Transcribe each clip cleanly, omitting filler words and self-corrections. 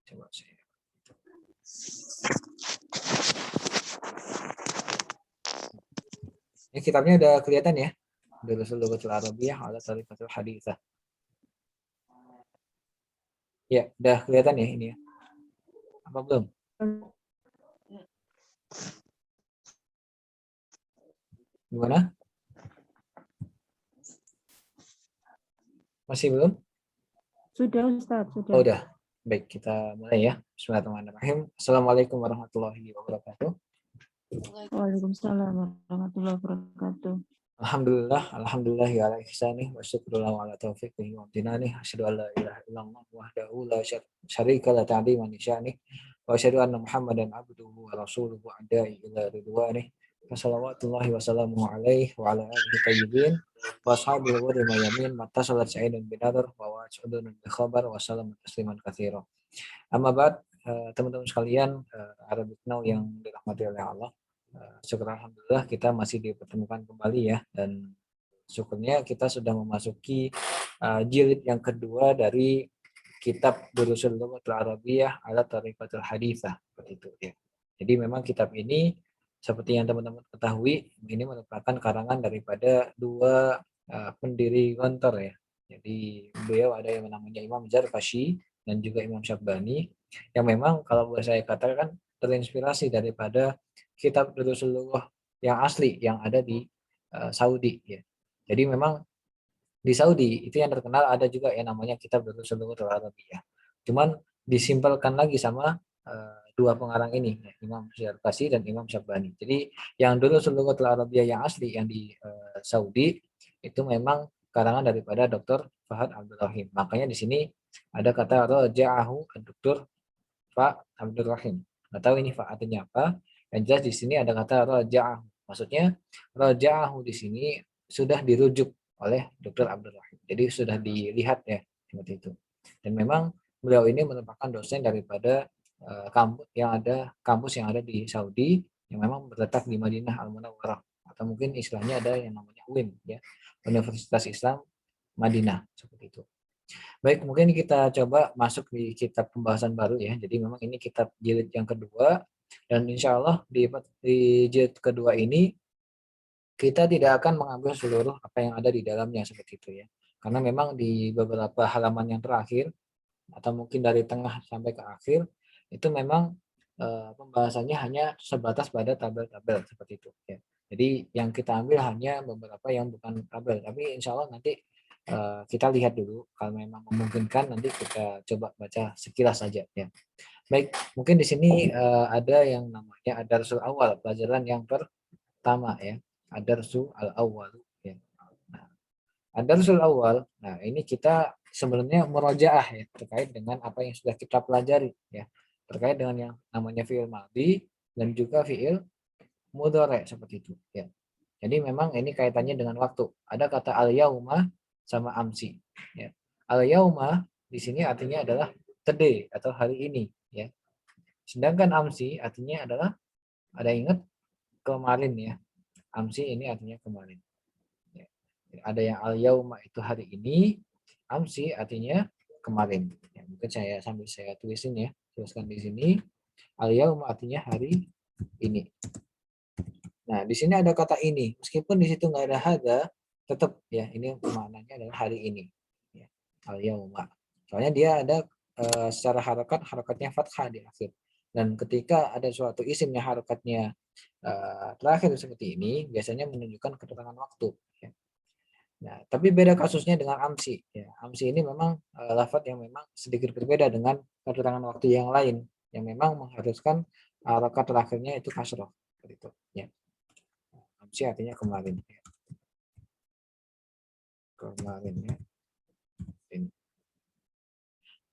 Coba saya. Ini kitabnya udah kelihatan ya. Durusul Lughatil Arabiyyah ala Tariqatil Haditsah. Ya, udah kelihatan ya ini ya. Apa belum? Gimana? Masih belum? Sudah Ustaz, sudah. Oh, udah. Baik, kita mulai ya. Bismillahirrahmanirrahim. Assalamualaikum warahmatullahi wabarakatuh. Waalaikumsalam warahmatullahi wabarakatuh. Alhamdulillah ya ala ihsanih wa syukrullah ala taufiqihi wa amtinani. Asyhadu an la ilaha illallah wahdahu la syarika la ta'dhiman li sya'nih wa asyhadu anna Muhammadan abduhu wa rasuluhu adai ila ridwanih. Wassalawatullahi wassalamu alaihi wa ala alihi tayyibin wa ashabihi wa mayamin mattasalat sa'idun binadar wa wa'asudun bi khabar wa salamu tasliman katsira. Amma ba'd, teman-teman sekalian, Arabic Now yang dirahmati oleh Allah. Syukur alhamdulillah kita masih dipertemukan kembali ya, dan syukurnya kita sudah memasuki jilid yang kedua dari kitab Durusul Lughatil Arabiyyah ala Tariqatil Haditsah seperti itu ya. Jadi memang kitab ini seperti yang teman-teman ketahui, ini merupakan karangan daripada dua pendiri Gontor ya. Jadi beliau ada yang namanya Imam Zarkashi dan juga Imam Syabani, yang memang kalau boleh saya katakan terinspirasi daripada kitab Durusul Lughah yang asli yang ada di Saudi ya. Jadi memang di Saudi itu yang terkenal ada juga yang namanya kitab Durusul Lughatil Arabiyyah. Cuman disimpelkan lagi sama dua pengarang ini, ya, Imam Zarkashi dan Imam Syabani. Jadi yang Durusul Lughatil Arabiyyah yang asli yang di Saudi itu memang karangan daripada Dr. Fahad Abdul Rahim. Makanya di sini ada kata raja'ahu Dr. Fa Abdul Rahim. Nggak tahu ini fa artinya apa. Yang jelas di sini ada kata raja'ahu. Maksudnya raja'ahu di sini sudah dirujuk oleh Dr. Abdul Rahim. Jadi sudah dilihat ya seperti itu. Dan memang beliau ini merupakan dosen daripada kampus yang ada di Saudi yang memang terletak di Madinah Al-Munawwarah, atau mungkin istilahnya ada yang namanya UIM ya, Universitas Islam Madinah seperti itu. Baik, mungkin kita coba masuk di kitab pembahasan baru ya. Jadi memang ini kitab jilid yang kedua, dan insya Allah di jilid kedua ini kita tidak akan mengambil seluruh apa yang ada di dalamnya seperti itu ya. Karena memang di beberapa halaman yang terakhir atau mungkin dari tengah sampai ke akhir itu memang pembahasannya hanya sebatas pada tabel-tabel seperti itu ya. Jadi yang kita ambil hanya beberapa yang bukan tabel, tapi insya Allah nanti kita lihat dulu, kalau memang memungkinkan nanti kita coba baca sekilas saja ya. Baik, mungkin di sini ada yang namanya Ad-Darsul Awal, pelajaran yang pertama ya. Ad-Darsul Al-Awwal ya. Nah, Ad-Darsul Awal, nah ini kita sebenarnya murojaah ya terkait dengan apa yang sudah kita pelajari ya. Terkait dengan yang namanya fi'il madhi dan juga fi'il mudhari seperti itu ya. Jadi memang ini kaitannya dengan waktu. Ada kata al-yauma sama amsi ya. Al-yauma di sini artinya adalah today atau hari ini ya. Sedangkan amsi artinya adalah, ada ingat, kemarin ya. Amsi ini artinya kemarin. Ya. Ada yang al-yauma itu hari ini, amsi artinya kemarin. Ya, mungkin sambil saya tulisin ya, tuliskan di sini. Al-yauma artinya hari ini. Nah, di sini ada kata ini. Meskipun di situ nggak ada hada, tetap ya ini maknanya adalah hari ini. Ya. Al-yauma. Soalnya dia ada secara harakatnya fathah di akhir. Dan ketika ada suatu isim yang harakatnya terakhir seperti ini, biasanya menunjukkan keterangan waktu. Ya. Nah, tapi beda kasusnya dengan amsi. Ya. Amsi ini memang lafadz yang memang sedikit berbeda dengan keterangan waktu yang lain, yang memang mengharuskan harakat terakhirnya itu kasroh. Seperti itu. Ya. Amsi artinya kemarin. Ya. Kemarin ya. Ini.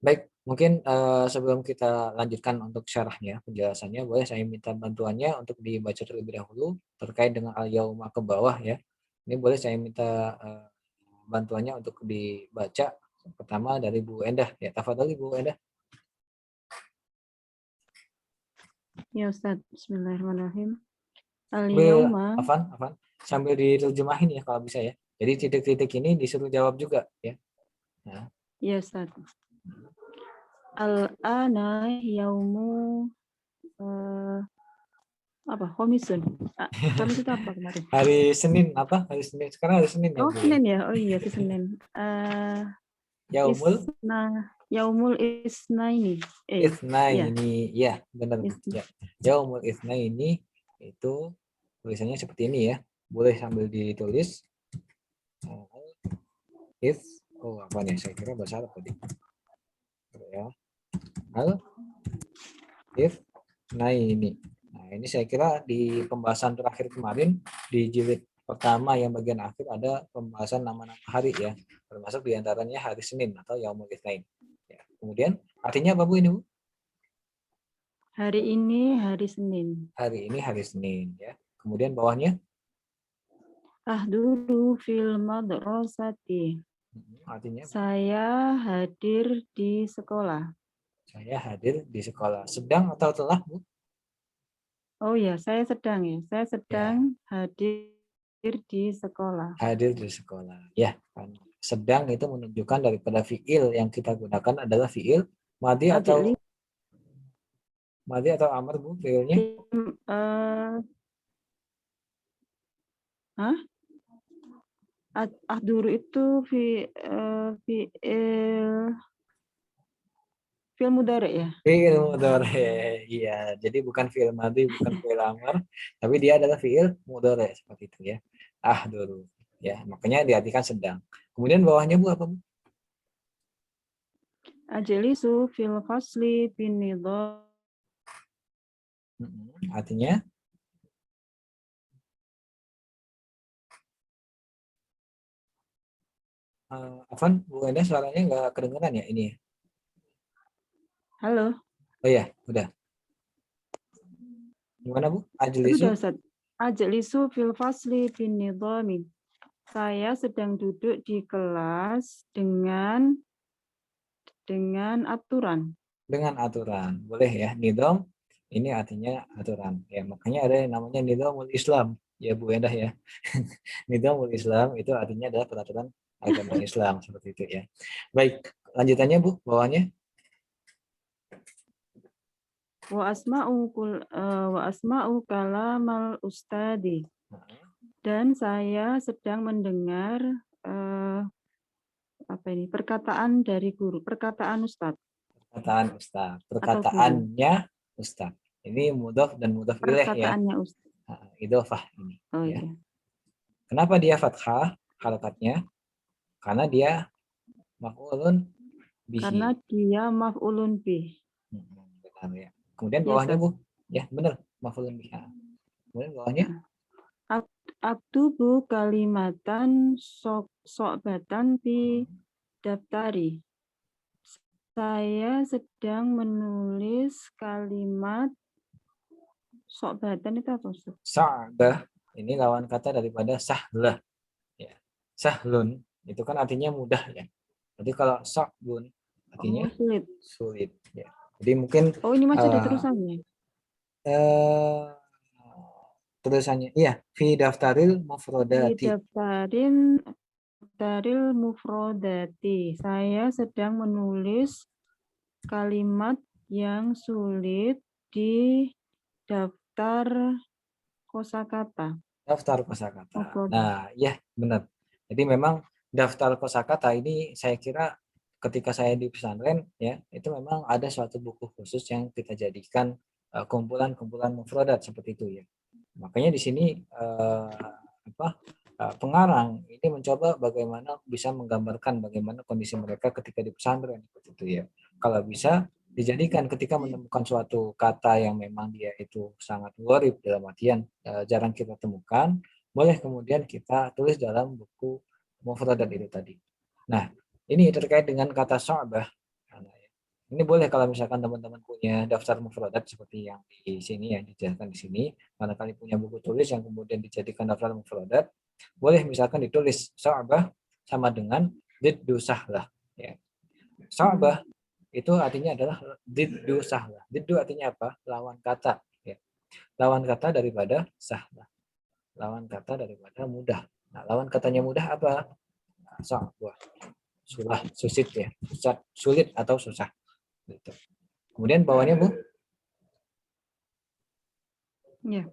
Baik, mungkin sebelum kita lanjutkan untuk syarahnya, penjelasannya, boleh saya minta bantuannya untuk dibaca terlebih dahulu terkait dengan al-yauma ke bawah ya. Ini boleh saya minta bantuannya untuk dibaca pertama dari Bu Endah ya. Tafadhali Bu Endah. Ya Ustaz, bismillahirrahmanirrahim. Al-yauma, Afan, sambil diterjemahin ya kalau bisa ya. Jadi titik-titik ini disuruh jawab juga ya. Nah. ya Ustaz. Al-ana yaumu apa? Khomisun. Khamis itu apa kemarin? Hari Senin apa? Hari Senin. Sekarang hari Senin ya, Oh, Bu ya. Senin ya. Oh iya, itu Senin. Yaumul Yaumul Isnaini. Ya, Itsnaini. Ya, benar. Isna. Ya. Yaumul Itsnaini itu tulisannya seperti ini ya. Boleh sambil ditulis. Apa nih? Saya kira bahasa Arab tadi. Ya. Al Itsnaini. Nah, ini saya kira di pembahasan terakhir kemarin di jilid pertama yang bagian akhir ada pembahasan nama-nama hari ya. Termasuk diantaranya hari Senin atau Yaumul Itsnain. Ya. Kemudian artinya apa Bu ini Bu? Hari ini hari Senin. Hari ini hari Senin ya. Kemudian bawahnya Ahduru fil madrasati. artinya Saya hadir di sekolah. saya hadir di sekolah. Sedang atau telah Bu? Oh ya, saya sedang ya. Saya Ya, sedang hadir di sekolah. hadir di sekolah. Ya, kan. Sedang itu menunjukkan daripada fiil yang kita gunakan adalah fiil madhi atau Ajli, amar Bu fiilnya? Ahduru itu fi'il mudhari ya. Fiil mudhari. Iya, jadi bukan fiil madhi, bukan fiil amar, tapi dia adalah fiil mudhari seperti itu ya. Dulu. Ya, makanya diartikan sedang. Kemudian bawahnya Bu apa Bu? Ajlisu fil fasli bin nidham. Artinya Afan, Bu Enda suaranya nggak kedengeran ya ini ya? Halo. Oh ya, udah. Gimana Bu? Sudah, Ajlisu? Ustaz. Ajlisu fil fasli bin nidhami. Saya sedang duduk di kelas dengan aturan. Dengan aturan. Boleh ya, nidham ini artinya aturan. Ya, makanya ada yang namanya nidhamul Islam. Ya Bu Endah ya. Nidhamul Islam itu artinya adalah peraturan agama Islam seperti itu ya. Baik, lanjutannya Bu, bawahnya. Wa asma'u kalamal ustadi. Dan saya sedang mendengar perkataan dari guru, perkataan ustadz. Perkataan Ustaz. Atau guru. Perkataannya Ustaz. Ini mudhaf dan mudhaf ilaih ya. Perkataannya ustadz. Idhofah ini. Oh Ya. iya. Kenapa dia fathah harakatnya? Karena dia maf'ulun bihi. Karena dia maf'ulun bih. Benar ya. Kemudian Ya, bawahnya Ustaz. Bu. Ya, benar, maf'ulun bihi. Kemudian bawahnya Aktubu kalimatan so'batan fi daftari. Saya sedang menulis kalimat so'batan itu apa, Ustaz? sa'bah. Ini lawan kata daripada sahlah. Ya. Sahlun itu kan artinya mudah ya. Jadi kalau sa'bun artinya sulit. Sulit ya. Jadi mungkin ini masih ada terusannya. Tulisannya iya fi daftaril mufrodati. Daftaril mufrodati. Saya sedang menulis kalimat yang sulit di daftar kosakata. Daftar kosakata. Nah, ya benar. Jadi memang daftar kosakata ini saya kira ketika saya di pesantren ya, itu memang ada suatu buku khusus yang kita jadikan kumpulan-kumpulan mufrodat seperti itu ya. Makanya di sini pengarang ini mencoba bagaimana bisa menggambarkan bagaimana kondisi mereka ketika di pesantren seperti itu ya. Kalau bisa dijadikan ketika menemukan suatu kata yang memang dia itu sangat gharib dalam artian jarang kita temukan, boleh kemudian kita tulis dalam buku mufradat itu tadi. Nah, ini terkait dengan kata sya'bah. Ini boleh kalau misalkan teman-teman punya daftar mufradat seperti yang di sini yang dijelaskan di sini, barangkali punya buku tulis yang kemudian dijadikan daftar mufradat, boleh misalkan ditulis sya'bah sama dengan diddu sahlah ya. Sya'bah itu artinya adalah diddu sahlah. Diddu artinya apa? Lawan kata ya. Lawan kata daripada sahlah. Lawan kata daripada mudah. Nah, lawan katanya mudah apa? Sya'bah. Sulit ya. Sulit atau susah. Gitu. Kemudian bawahnya Bu. Ya.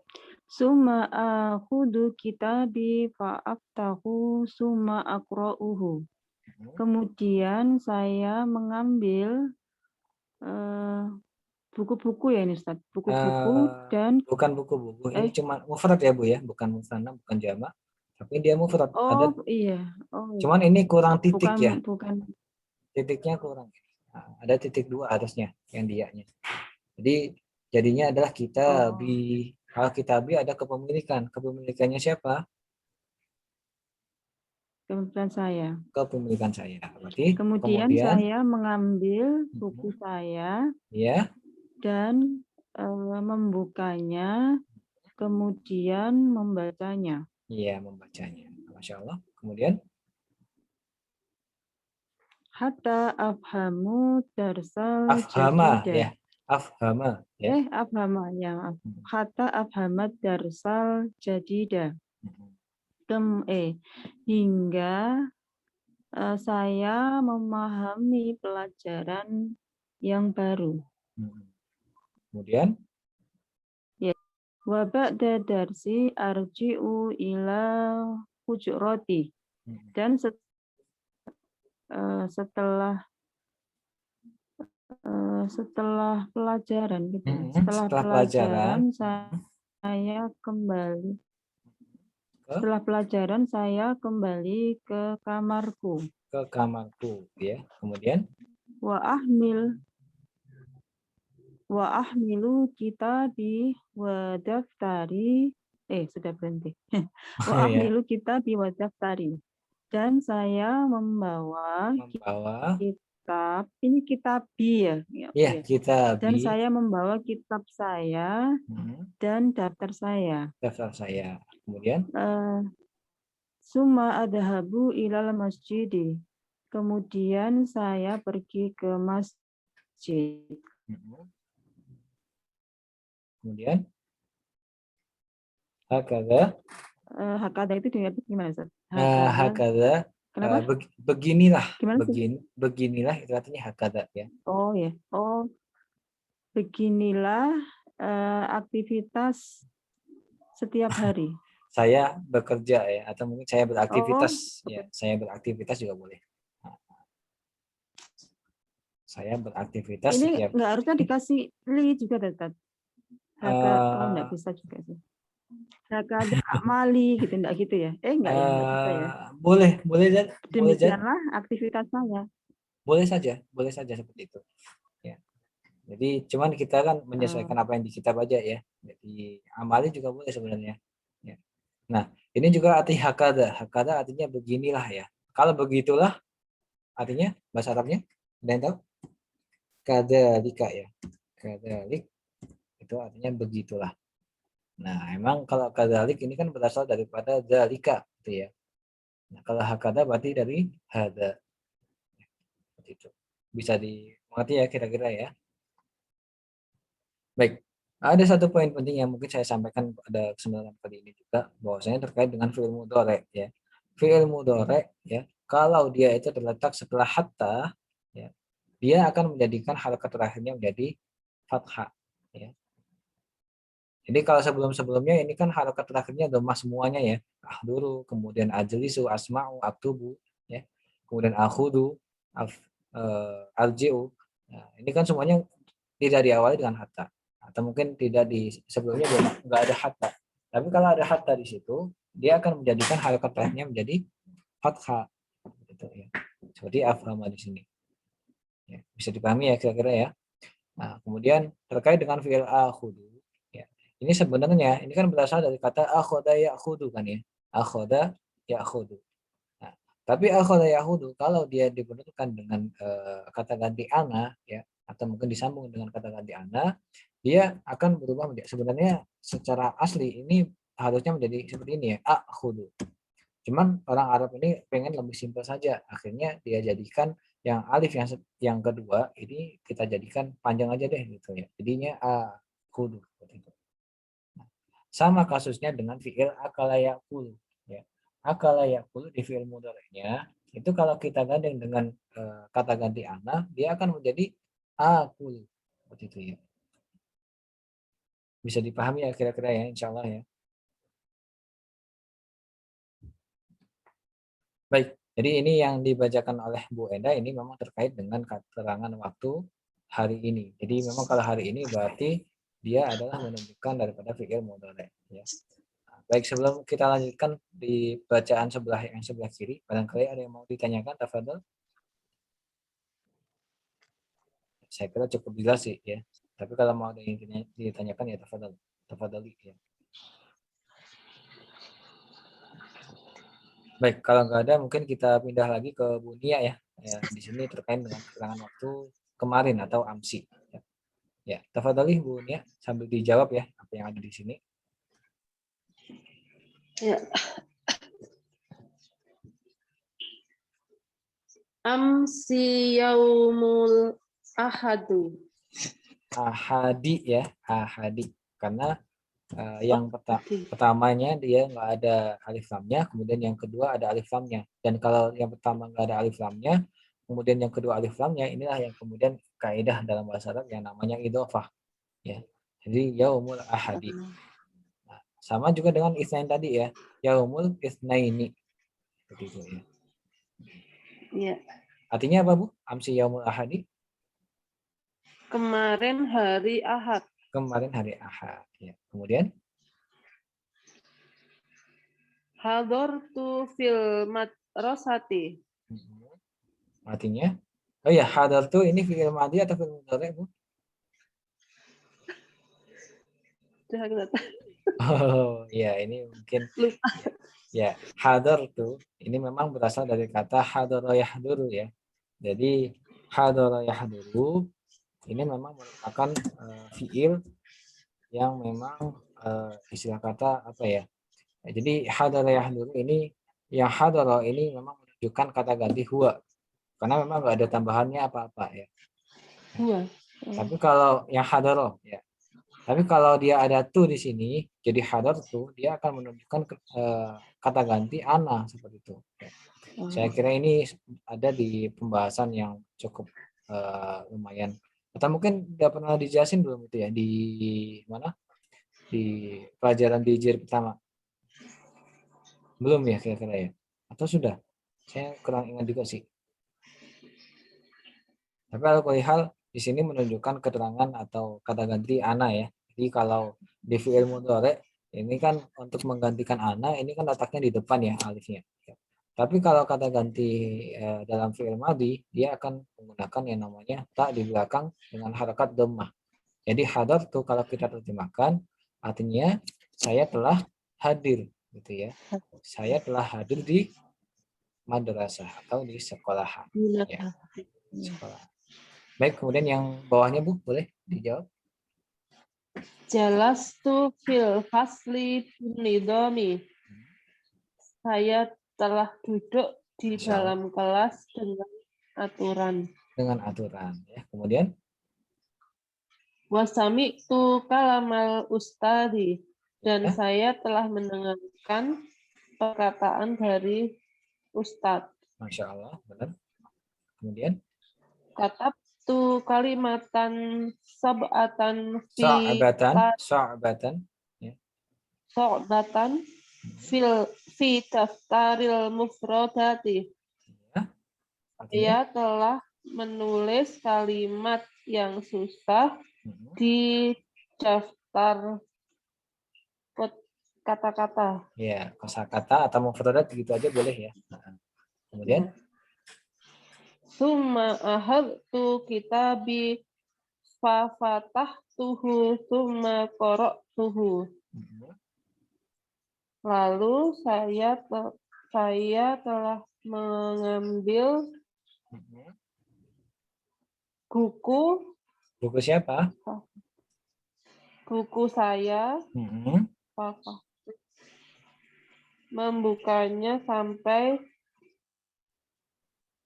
Summa akhudu kitabi fa'aftahu summa aqra'uhu. Kemudian saya mengambil buku-buku ya ini Ustaz. Buku-buku dan Bukan buku-buku, ini cuma mufrad ya Bu ya, bukan musanna, bukan jamak, tapi dia mufrad. Ada, iya. Oh, cuman ini kurang titik ya, bukan. titiknya kurang. Nah, ada titik 2 harusnya yang dianya. Jadi jadinya adalah kitabi. Kalau kitabi ada kepemilikan. Kepemilikannya siapa? Kebetulan saya. Kepemilikan saya. Berarti Kemudian saya mengambil buku saya ya, dan membukanya, kemudian membacanya. iya membacanya. Masya Allah. Kemudian Hatta afhamu darsal afhama jadida. ya, afhama ya. Afhama ya. Hatta afhamat darsal jadida. Hingga saya memahami pelajaran yang baru. Kemudian Ya. Wa ba'da darsi arji'u ila hujurati. Dan setelah pelajaran gitu. Setelah pelajaran saya kembali. Setelah pelajaran saya kembali ke kamarku. Ke kamarku ya. Kemudian Wa ahmilu kitabi wa daftari. Sudah berhenti. Wa ahmilu kitabi wa daftari. Dan saya membawa kitab, ini kitabi ya. Iya, kitabi. Dan saya membawa kitab saya dan daftar saya. Daftar saya. Kemudian Summa adhabu ilal masjidi. Kemudian saya pergi ke masjid. Kemudian hakada. Hakada itu diartikan gimana, Ustaz? Hakada. Kenapa? Beginilah. Gimana Beginilah itu artinya hakada ya. Oh ya. Oh, beginilah aktivitas setiap hari. Saya bekerja ya, atau mungkin saya beraktivitas ya. Saya beraktivitas juga boleh. Saya beraktivitas ini setiap. Nggak harusnya dikasih li juga, Ustaz. Nggak bisa juga sih. Hakada amali gitu, enggak gitu ya? Enggak ya, enggak bisa ya. Boleh dan Demikianlah aktivitas saya. Boleh saja seperti itu. Ya. Jadi cuman kita kan menyesuaikan apa yang di kitab aja ya. Jadi amali juga boleh sebenarnya. Ya. Nah, ini juga arti hakada. Hakada artinya beginilah ya. Kalau begitulah artinya bahasa Arabnya, ada yang tahu? Kadzalika ya. Kadzalik itu artinya begitulah. Nah, emang kalau kadzalik ini kan berasal daripada dzalika gitu ya. Nah, kalau hakada berarti dari hada. Itu bisa dimengerti ya kira-kira ya. Baik, ada satu poin penting yang mungkin saya sampaikan pada kesempatan kali ini juga, bahwasanya terkait dengan fi'il mudhari ya. Fi'il mudhari ya, kalau dia itu terletak setelah hatta ya, dia akan menjadikan harakat terakhirnya menjadi fathah ya. Jadi kalau sebelum-sebelumnya ini kan harakat terakhirnya dhammah semuanya ya. Ahduru, kemudian ajlisu, asma'u, aktubu ya. Kemudian akhudu, arji'u. Nah, ini kan semuanya tidak diawali dengan hatta, atau mungkin tidak di sebelumnya nggak ada hatta. Tapi kalau ada hatta di situ, dia akan menjadikan harakat terakhirnya menjadi fathah gitu ya. Seperti afhama di sini. Ya, bisa dipahami ya kira-kira ya. Nah, kemudian terkait dengan fi'il akhudu ya. Ini sebenarnya ini kan berasal dari kata akhadha ya'khudhu kan ya. Akhadha ya'khudhu. Nah, tapi akhadha ya'khudhu kalau dia dibentukkan dengan kata ganti ana ya, atau mungkin disambung dengan kata ganti ana, dia akan berubah menjadi, sebenarnya secara asli ini harusnya menjadi seperti ini ya, akhudhu. Cuman orang Arab ini pengen lebih simpel saja, akhirnya dia jadikan yang alif yang kedua ini kita jadikan panjang aja deh gitu ya, jadinya akhudhu seperti itu. Sama kasusnya dengan fiil akala yaqul ya. Akala yaqul di fiil mudhari'nya itu kalau kita gandeng dengan kata ganti ana, dia akan menjadi akul. Seperti itu ya. Bisa dipahami ya kira-kira ya, insya Allah ya. Baik, jadi ini yang dibacakan oleh Bu Enda ini memang terkait dengan keterangan waktu hari ini. Jadi memang kalau hari ini berarti dia adalah menunjukkan daripada fi'il mudhari ya. Baik, sebelum kita lanjutkan di bacaan yang sebelah kiri, barangkali ada yang mau ditanyakan, tafadhol. Saya kira cukup jelas sih ya. Tapi kalau mau ada yang ditanyakan ya tafadhol. Tafadholi ya. Baik, kalau nggak ada mungkin kita pindah lagi ke Bu Nia ya. Ya, di sini terkait dengan keterangan waktu kemarin atau amsi. Ya, ya tafadholi Bu Nia sambil dijawab ya apa yang ada di sini. Ya. Amsi yaumul ahadu. Ahadi ya, ahadi. Karena yang pertamanya dia nggak ada alif lamnya, kemudian yang kedua ada alif lamnya. Dan kalau yang pertama nggak ada alif lamnya, kemudian yang kedua alif lamnya, inilah yang kemudian kaidah dalam bahasa Arab yang namanya idhofah. Ya. Jadi yaumul ahadi. Nah, sama juga dengan isnain tadi ya, yaumul isnaini. Begitu ya. Ya. Artinya apa Bu? Amsi yaumul ahadi? Kemarin hari Ahad. Kemarin hari Ahad. Ya. Kemudian? Hadortu fil madrasati. Artinya? Oh ya, hadar tuh ini fi'il madhi atau fi'il mudhari Bu? Oh ya, ini mungkin Lupa. ya hadar tuh ini memang berasal dari kata hadara yahduru ya. Jadi hadara yahduru ini memang merupakan fiil yang memang istilah kata apa ya? Jadi hadara yahduru ini yang hadara ini memang menunjukkan kata ganti huwa karena memang nggak ada tambahannya apa-apa ya. Huwa. Tapi kalau yang hadara ya. Tapi kalau dia ada tu di sini, jadi hadar tu, dia akan menunjukkan kata ganti ana seperti itu. Saya kira ini ada di pembahasan yang cukup lumayan. Atau mungkin udah pernah dijelasin belum itu ya di mana? Di pelajaran di jilid pertama. Belum ya kira-kira ya? Atau sudah? Saya kurang ingat juga sih. Tapi kalau hal di sini menunjukkan keterangan atau kata ganti ana ya. Jadi kalau di fi'il mudhari ini kan untuk menggantikan ana ini kan letaknya di depan ya alifnya. Tapi kalau kata ganti dalam fi'il madhi dia akan menggunakan yang namanya ta di belakang dengan harakat dhammah. Jadi hadar tuh kalau kita terjemahkan artinya saya telah hadir gitu ya. Saya telah hadir di madrasah atau di sekolahan. Ya, sekolah. Baik, kemudian yang bawahnya Bu, boleh dijawab? Jalastu fil fasli nidami. Saya telah duduk di dalam kelas dengan aturan. Dengan aturan ya. Kemudian Wasami tu kalamal ustadi. Dan ya. saya telah mendengarkan perkataan dari Ustadz. Masya Allah, benar. Kemudian Katab tu kalimatan sab'atan sa'batan ya. Sa'batan fi daftaril mufradati. Ya. Saya telah menulis kalimat yang susah di daftar kata-kata. Ya, kosakata atau mufradat gitu aja boleh ya. Kemudian Summa ahadtu kitabi fa fatahtuhu summa qara'tuhu. Lalu saya telah mengambil buku siapa? Buku saya, membukanya sampai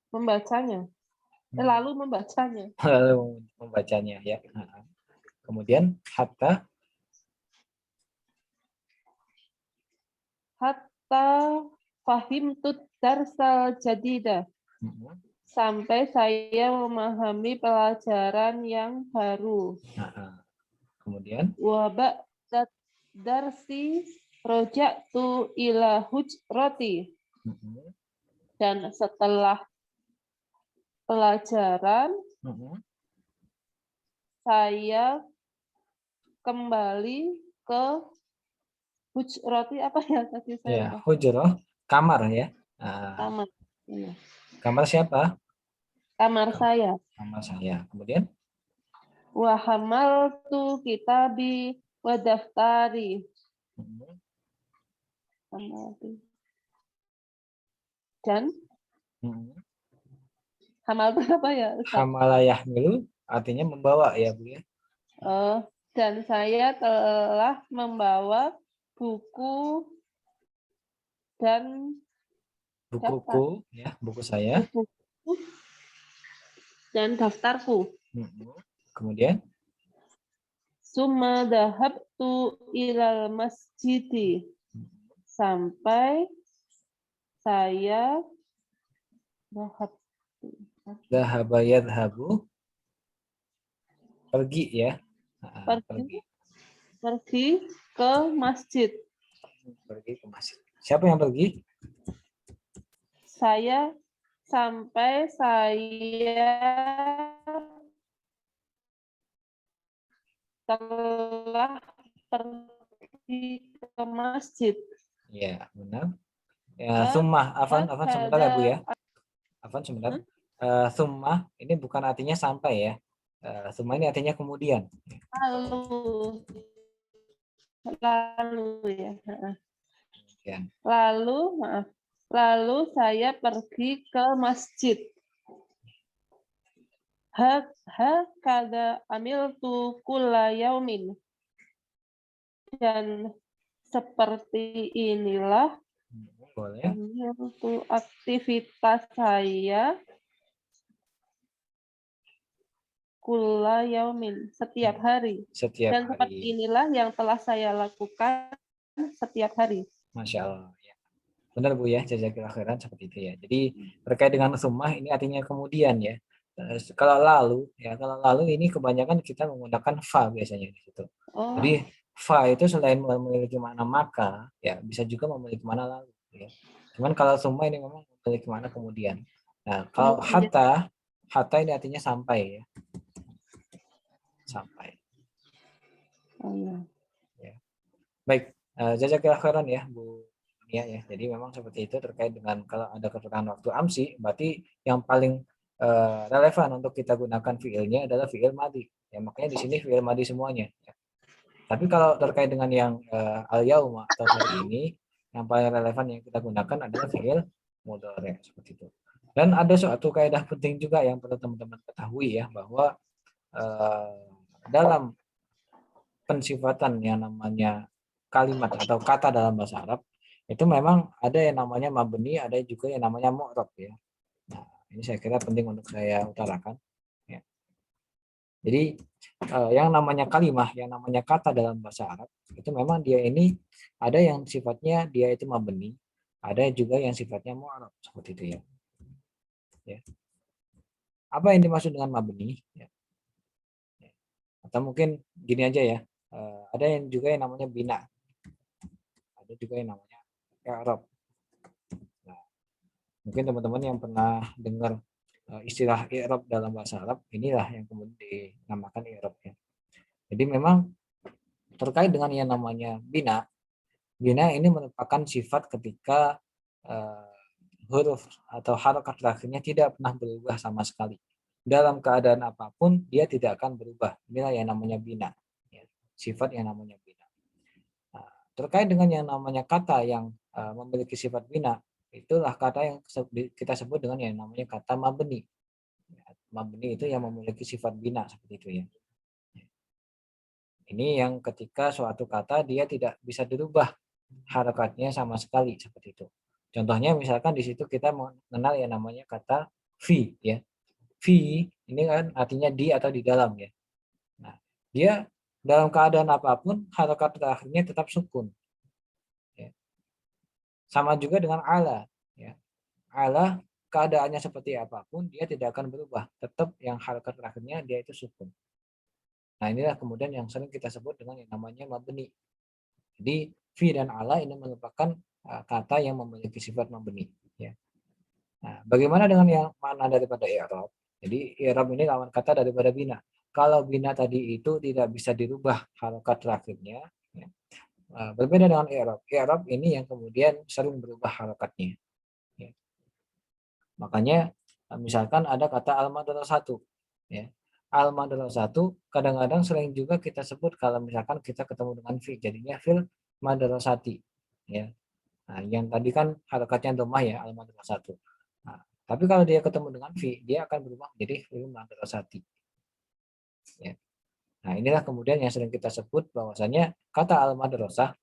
membacanya. Lalu membacanya. Lalu membacanya ya. Kemudian hatta Fahimtu darsal jadida. sampai saya memahami pelajaran yang baru. Nah, kemudian Wabak darsi roja'tu ila hujrati. Dan setelah pelajaran, saya kembali ke hujrati, apa ya tadi saya ya, lupa. hujrah, kamar ya. Nah, Kamar. Iya. kamar siapa? Kamar saya. Kamar saya. Kemudian Wa hamaltu kitabi wa daftari. Dan hamal itu apa ya, Ustaz? hamala yahmilu artinya membawa ya, Bu ya. Dan saya telah membawa buku dan Bukuku ya, buku saya. buku dan daftarku. Kemudian Summa dhahabtu ilal masjidi. Sampai saya dhahaba yadhabu pergi ya. Pergi ke masjid. Pergi ke masjid. Siapa yang pergi? Saya sampai saya telah pergi ke masjid. Ya, benar. Ya, summa, afan sebentar ya, Bu ya. Afan sebentar. Summa ini bukan artinya sampai ya. Summa ini artinya kemudian. Lalu ya. Kemudian. Lalu saya pergi ke masjid. Hakada amiltu kulla yaumin. Dan seperti inilah aktivitas saya kulla yaumin, setiap hari. Dan seperti inilah yang telah saya lakukan setiap hari. Masya Allah. Ya. Benar Bu ya, jazakallahu khairan seperti itu ya. Jadi terkait dengan summah ini artinya kemudian ya. Kalau lalu ini kebanyakan kita menggunakan fa biasanya di situ. Jadi fa itu selain memiliki makna maka, ya bisa juga memiliki makna lalu. Ya. Cuman kalau summah ini memang memiliki makna kemudian. Nah kalau hatta ini artinya sampai ya. Sampai. Ya. Baik, jazakallahu khairan ya Bu Nia ya. Jadi memang seperti itu terkait dengan kalau ada keterangan waktu amsi, berarti yang paling relevan untuk kita gunakan fiilnya adalah fiil madi. Ya makanya di sini fiil madi semuanya. Ya. Tapi kalau terkait dengan yang al-yauma atau hari ini, yang paling relevan yang kita gunakan adalah fiil mudhari seperti itu. Dan ada suatu kaidah penting juga yang perlu teman-teman ketahui ya, bahwa dalam pensifatan yang namanya kalimat atau kata dalam bahasa Arab itu memang ada yang namanya mabni, ada juga yang namanya mu'rab ya. Nah, ini saya kira penting untuk saya utarakan. Ya. Jadi yang namanya kalimah, yang namanya kata dalam bahasa Arab itu memang dia ini ada yang sifatnya dia itu mabni, ada juga yang sifatnya mu'rab seperti itu ya. Ya. Apa yang dimaksud dengan mabni? Ya. Atau mungkin gini aja ya, ada yang juga yang namanya bina, ada juga yang namanya i'rab. Nah, mungkin teman-teman yang pernah dengar istilah i'rab dalam bahasa Arab, inilah yang kemudian dinamakan i'rab ya. Jadi memang terkait dengan yang namanya bina ini merupakan sifat ketika huruf atau harokat terakhirnya tidak pernah berubah sama sekali. Dalam keadaan apapun dia tidak akan berubah. Inilah yang namanya bina. Ya, sifat yang namanya bina. Nah, terkait dengan yang namanya kata yang memiliki sifat bina, itulah kata yang kita sebut dengan yang namanya kata mabni. Mabni itu yang memiliki sifat bina seperti itu ya. Ini yang ketika suatu kata dia tidak bisa dirubah harakatnya sama sekali seperti itu. Contohnya misalkan di situ kita mengenal yang namanya kata fi ya. Fi ini kan artinya di atau di dalam ya. Nah, dia dalam keadaan apapun harakat terakhirnya tetap sukun. Ya. Sama juga dengan ala ya. Ala keadaannya seperti apapun, dia tidak akan berubah. Tetap yang harakat terakhirnya dia itu sukun. Nah, inilah kemudian yang sering kita sebut dengan yang namanya mabni. Jadi fi dan ala ini merupakan kata yang memiliki sifat mabni. Ya. Nah, bagaimana dengan yang mana daripada i'rab? Jadi i'rab ini lawan kata daripada bina. Kalau bina tadi itu tidak bisa dirubah harakat terakhirnya, ya. Berbeda dengan i'rab. I'rab ini yang kemudian sering berubah harakatnya. Ya. Makanya misalkan ada kata al-madrasatu, ya. Al-madrasatu kadang-kadang sering juga kita sebut kalau misalkan kita ketemu dengan fi, jadinya fil madrasati, ya. Nah, yang tadi kan harakatnya dhammah ya, al-madrasatu. Nah, tapi kalau dia ketemu dengan fi, dia akan berubah menjadi fil madrasati. Ya. Nah, inilah kemudian yang sering kita sebut bahwasanya kata al-madrasah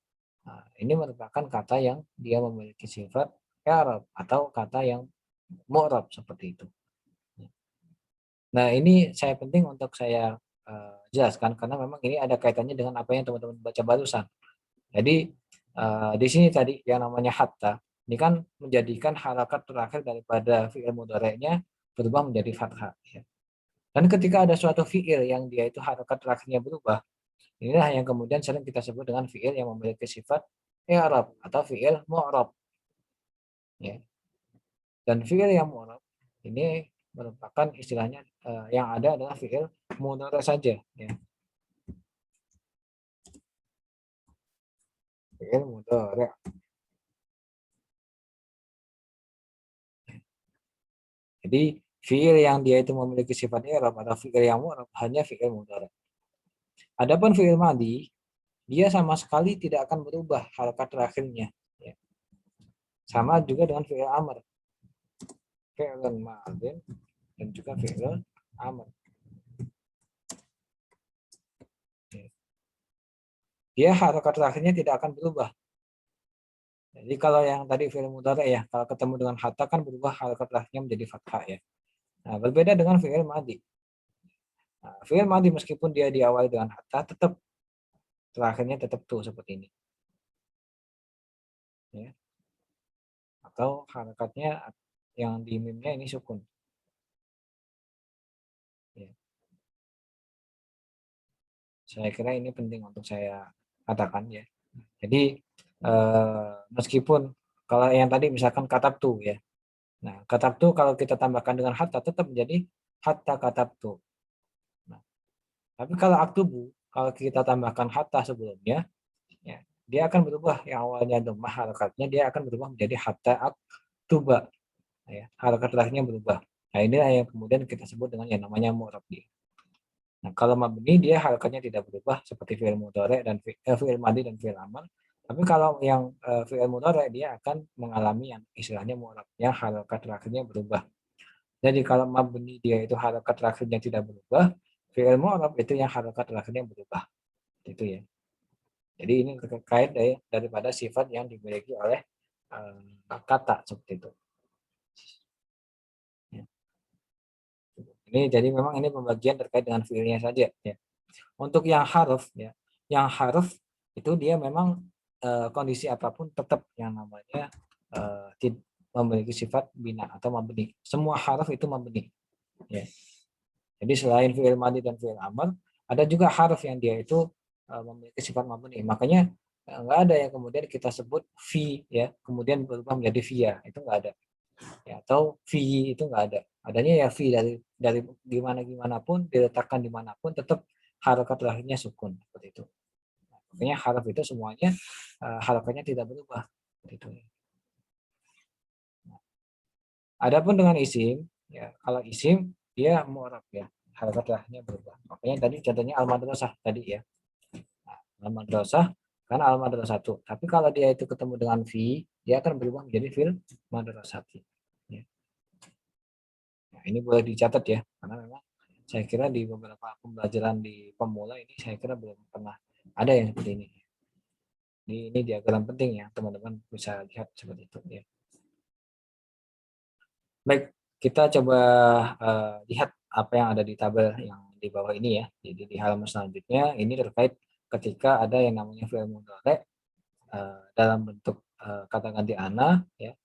ini merupakan kata yang dia memiliki sifat i'rab atau kata yang mu'rab seperti itu. Nah, ini saya penting untuk saya jelaskan karena memang ini ada kaitannya dengan apa yang teman-teman baca barusan. Jadi di sini tadi yang namanya hatta ini kan menjadikan harakat terakhir daripada fi'il mudhari'nya berubah menjadi fathah. Ya. Dan ketika ada suatu fi'il yang dia itu harakat terakhirnya berubah, inilah yang kemudian sering kita sebut dengan fi'il yang memiliki sifat i'rab atau fi'il mu'rab. Ya. Dan fi'il yang mu'rab ini merupakan istilahnya yang ada adalah fi'il mudhari saja, ya. Fi'il mudhari. Jadi fi'il yang dia itu memiliki sifat i'rab atau fi'il yang mu'rab hanya fi'il mudhari. Adapun fi'il madhi dia sama sekali tidak akan berubah harakat terakhirnya, ya. Sama juga dengan fi'il amr. Fi'il madhin dan juga fi'il amr. Dia harakat terakhirnya tidak akan berubah. Jadi kalau yang tadi fi'il mudhari ya, kalau ketemu dengan hatta kan berubah harakat terakhirnya menjadi fathah ya. Nah, berbeda dengan fi'il madhi. Nah, fi'il madhi meskipun dia diawali dengan hatta, tetap terakhirnya tetap tuh seperti ini. Ya. Atau harakatnya yang di mimnya ini sukun. Ya. Saya kira ini penting untuk saya katakan ya. Jadi meskipun kalau yang tadi misalkan katabtu ya. Nah, katabtu kalau kita tambahkan dengan hatta tetap menjadi hatta katabtu. Nah, tapi kalau aktubu kalau kita tambahkan hatta sebelumnya ya, dia akan berubah yang awalnya dhammah harakatnya dia akan berubah menjadi hatta aktuba. Ya, harakat terakhirnya berubah. Nah, inilah yang kemudian kita sebut dengan yang namanya mu'rab. Nah, kalau mabni dia harakatnya tidak berubah seperti fi'il mudhari dan fi'il madhi dan fi'il amr. Tapi kalau yang fi'il mudhari dia akan mengalami yang istilahnya mu'rab, yang harakat terakhirnya berubah. Jadi kalau mabni dia itu harakat terakhirnya tidak berubah, fi'il mu'rab itu yang harakat terakhirnya berubah. Itu ya. Jadi ini terkait daripada sifat yang dimiliki oleh kata seperti itu. Ini jadi memang ini pembagian terkait dengan fiilnya saja ya. Untuk yang harf ya, yang harf itu dia memang kondisi apapun tetap yang namanya memiliki sifat bina atau mabni. Semua harf itu mabni. Ya. Jadi selain fiil madhi dan fiil amr, ada juga harf yang dia itu memiliki sifat mabni. Makanya enggak ada yang kemudian kita sebut fi ya, kemudian berubah menjadi via, itu enggak ada. Ya, atau fi itu enggak ada. Adanya ya fi dari gimana pun diletakkan dimanapun tetap harakat terakhirnya sukun seperti itu. Makanya haraf itu semuanya harakatnya tidak berubah seperti itu. Nah, adapun dengan isim ya, kalau isim dia mu'rab ya, harakat terakhirnya berubah. Makanya tadi contohnya al-madrasah tadi ya. Nah, al-madrasah kan al-madrasatu. Tapi kalau dia itu ketemu dengan fi, dia akan berubah menjadi fil madrasati. Ya. Nah, ini boleh dicatat ya, karena memang saya kira di beberapa pembelajaran di pemula ini saya kira belum pernah ada yang seperti ini. Ini diagram penting ya, teman-teman bisa lihat seperti itu ya. Baik, kita coba lihat apa yang ada di tabel yang di bawah ini ya. Jadi di halaman selanjutnya ini terkait ketika ada yang namanya fi'il mudhari dalam bentuk kata ganti ana ya.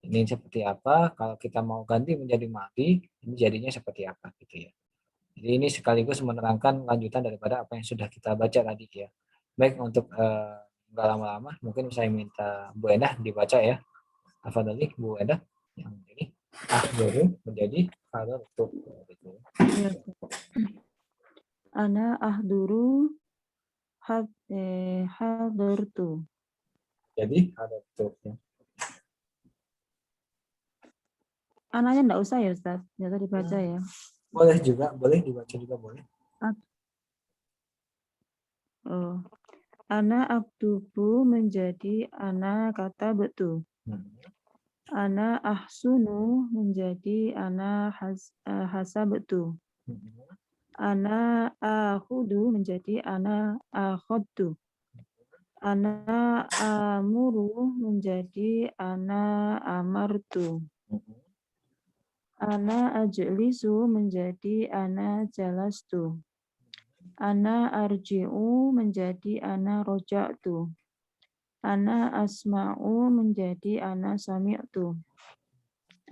Ini seperti apa? Kalau kita mau ganti menjadi madi, ini jadinya seperti apa gitu ya. Jadi ini sekaligus menerangkan lanjutan daripada apa yang sudah kita baca tadi ya. Baik, untuk nggak lama-lama, mungkin saya minta Bu Endah dibaca ya. Afadhali Bu Endah yang ini akhirnya menjadi hadartu gitu. Ya. Ana ahduru hadartu. Jadi hadartu ya. Ananya enggak usah ya Ustaz, enggak usah dibaca ya. Boleh juga, boleh dibaca juga boleh. Oh. Ana aktubu menjadi ana kata betul. Ana ahsunu menjadi ana hasabtu. Ana akhudu menjadi ana akhadtu. Ana amuru menjadi ana amartu. Ana ajlisu menjadi ana jalastu. Ana arji'u menjadi ana roja'tu. Ana asma'u menjadi ana sami'tu.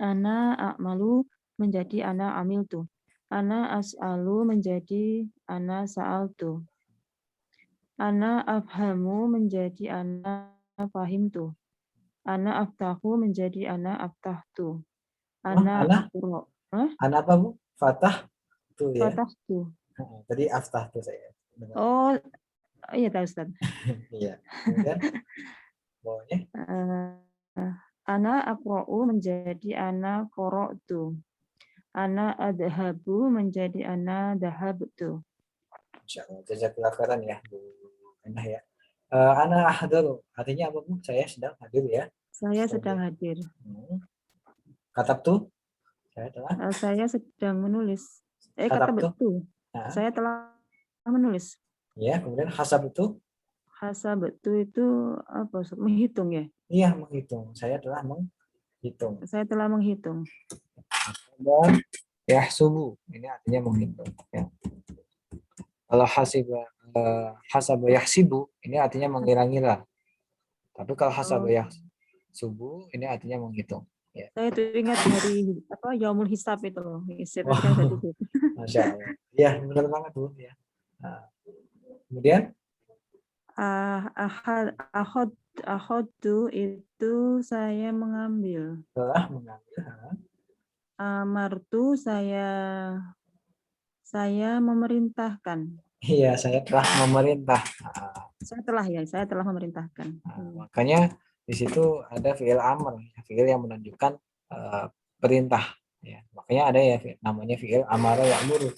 Ana a'malu menjadi ana amiltu. Ana as'alu menjadi ana sa'altu. Ana afhamu menjadi ana fahimtu. Ana aftahu menjadi ana aftahtu. Ana aqra. Ana apa Bu? Fatah tuh ya. Fatahtu. Tadi aftah tuh saya. Oh, iya tahu Ustaz. Iya. Kemudian bawahnya Ana aqra'u menjadi ana qara'tu. Ana adhabu menjadi ana dhahabtu. Insyaallah. Jazakallahu khairan ya Bu Endah ya. Ana ahdaru artinya apa Bu? Saya sedang hadir ya. Saya sedang hadir. Katabtu saya telah. Saya sedang menulis. Katabtu. Katabtu. Saya telah menulis. Ya, kemudian hasabtu. Hasabtu itu apa? Menghitung ya? Iya, menghitung. Saya telah menghitung. Saya telah menghitung. Dan yahsubu ini artinya menghitung ya. Kalau hasaba yahsibu ini artinya mengira-ngira. Tapi kalau hasaba yahsubu ini artinya menghitung. Ya. Saya tuh ingat hari apa Yaumul Hisab itu loh. Masya Allah. Ya, benar banget Bu ya. Nah, kemudian akhadtu itu saya mengambil. Telah mengambil. Amartu saya memerintahkan. Iya, saya telah memerintah. Saya telah memerintahkan. Makanya di situ ada fiil amr, fiil yang menunjukkan perintah. Ya, makanya ada ya namanya fiil amara ya'muru.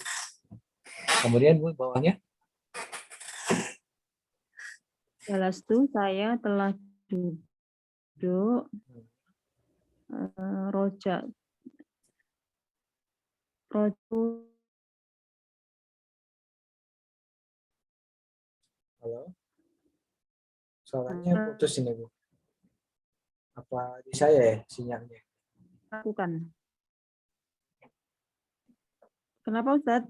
Kemudian Bu bawahnya. Jalastu saya telah duduk. Rojak. Halo. Suaranya putus ini Bu. Apa di saya ya sinyalnya? Lakukan. Kenapa Ustaz?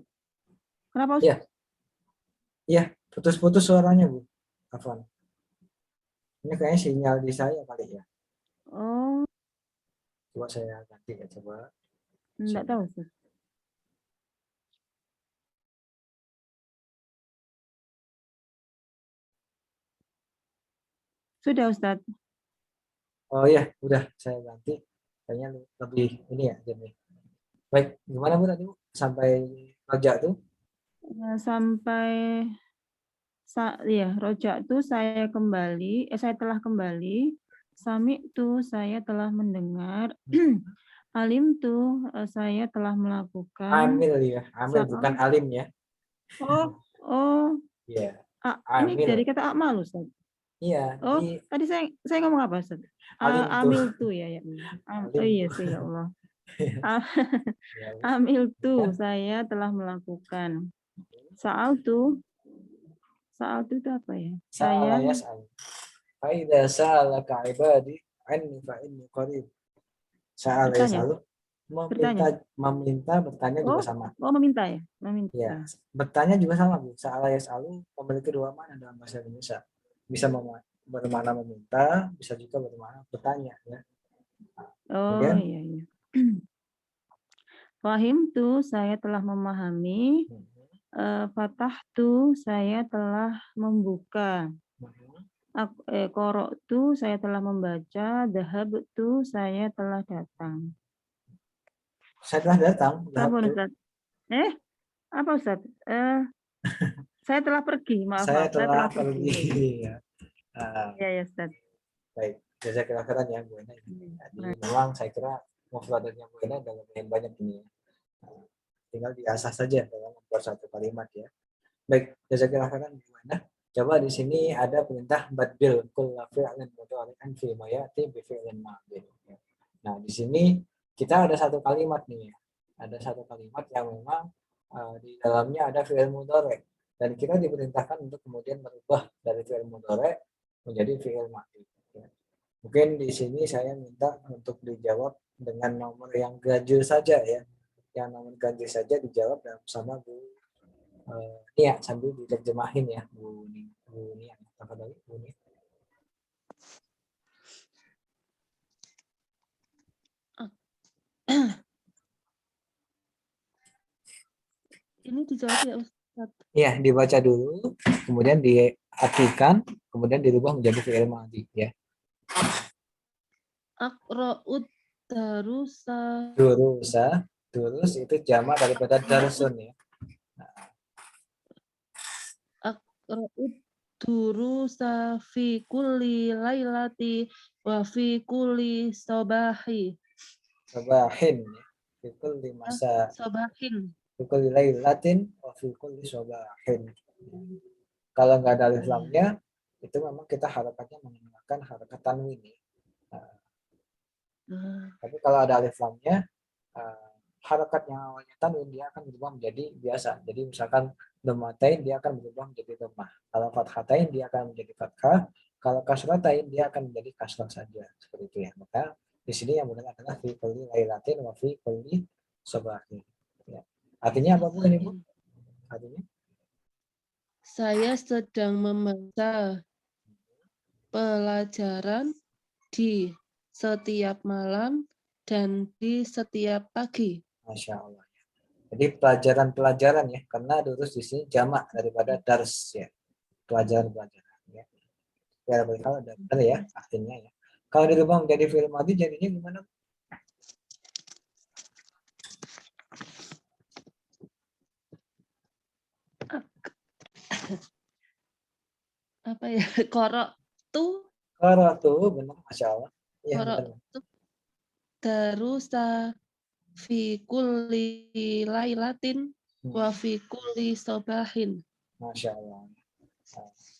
Kenapa Ustaz? Iya, putus-putus suaranya Bu. Afwan. Ini kayaknya sinyal di saya kali ya. Oh. Coba saya ganti ya, coba. Enggak tahu Ustaz. Sudah Ustaz. Oh iya, udah saya ganti. Kayaknya lebih ini ya jadi. Baik, gimana Bu tadi Bu? Sampai rojak tuh? Sampai ya, rojak tuh saya telah kembali. Sami tuh saya telah mendengar. Alim tuh saya telah melakukan. Amil ya, amil bukan alim ya. Oh. Iya. Ini dari kata amal Ustaz. Iya. Oh, tadi saya ngomong apa Ustaz? Amil tuh ya. Oh iya sih ya Allah. Amil tuh saya telah melakukan. Saal tuh itu apa ya? Saya Faida sa'alaka ibadi anni fa inni qarib. Sa'ala yas'alu meminta bertanya juga sama. Oh, meminta ya? Meminta. Ya, bertanya juga sama Bu. Sa'ala yas'alu memiliki dua makna dalam bahasa Indonesia. Bisa bermakna meminta, bisa juga bermakna bertanya ya. Oh Kemudian, iya iya. Fahimtu, saya telah memahami. Fatahtu, saya telah membuka. Qara'tu, saya telah membaca. Dhahabtu, saya telah datang. saya telah datang. Apa Ustaz? Apa Ustaz? Saya telah pergi, maaf. Saya Saya telah telah pergi. pergi. Ya. Ya Ustaz. Baik, jazakallah khairan ya Bu Ena. Jadi memang saya kira mufradatnya Bu Ena ada lumayan banyak ini ya. Tinggal diasah saja dalam membuat satu kalimat ya. Baik, jazakallah khairan Bu Ena. Coba di sini ada perintah badil kulla fi'lin mudhari'an fi ma ya'ti bi fi'lin madhi. Nah, di sini kita ada satu kalimat nih ya. Ada satu kalimat yang memang di dalamnya ada fi'il mudhari' dan kita diperintahkan untuk kemudian merubah dari fi'il mudhari' menjadi fi'il madhi. Mungkin di sini saya minta untuk dijawab dengan nomor yang ganjil saja ya. Yang nomor ganjil saja dijawab sama Bu Nia sambil diterjemahin ya Bu Nia. Apa tadi Bu Nia? Ini dijawab ya Ustaz. Iya, dibaca dulu, kemudian diartikan, kemudian dirubah menjadi fi'il madhi ya. Aqra'ud darusa. Durus itu jamak daripada darsun ya. Aqra'ud durusa fi kulli lailati wa fi kulli sabahi. Sabahin ya. Fi kulli masa. Sabahin. Fi kulli lailatin wa fi kulli sabahin. Kalau nggak ada alif lamnya, itu memang kita harokatnya menggunakan harokat tanwin ya. Tapi kalau ada alif lamnya, harokat yang awalnya tanwin dia akan berubah menjadi biasa. Jadi misalkan dhammatain dia akan berubah menjadi dhammah. Kalau fathatain dia akan menjadi fathah. Kalau kasratain dia akan menjadi kasrah saja. Seperti itu ya. Maka di sini yang benar adalah fi kulli lailatin wa fi kulli sabahin. Ya. Artinya apa Bu ini Bu? Artinya? Saya sedang membaca pelajaran di setiap malam dan di setiap pagi. Masya Allah. Jadi pelajaran-pelajaran ya, karena durus di sini jamak daripada dars ya, pelajaran-pelajaran ya. Biar kalau ada benar ya artinya ya. Kalau dirubah menjadi fi'il madhi jadinya gimana? Apa ya? Qara'tu. Qara'tu benar, Masya Allah. Ya, benar. Darusa fi kulli lailatin wa fi kulli sabahin. Masya Allah.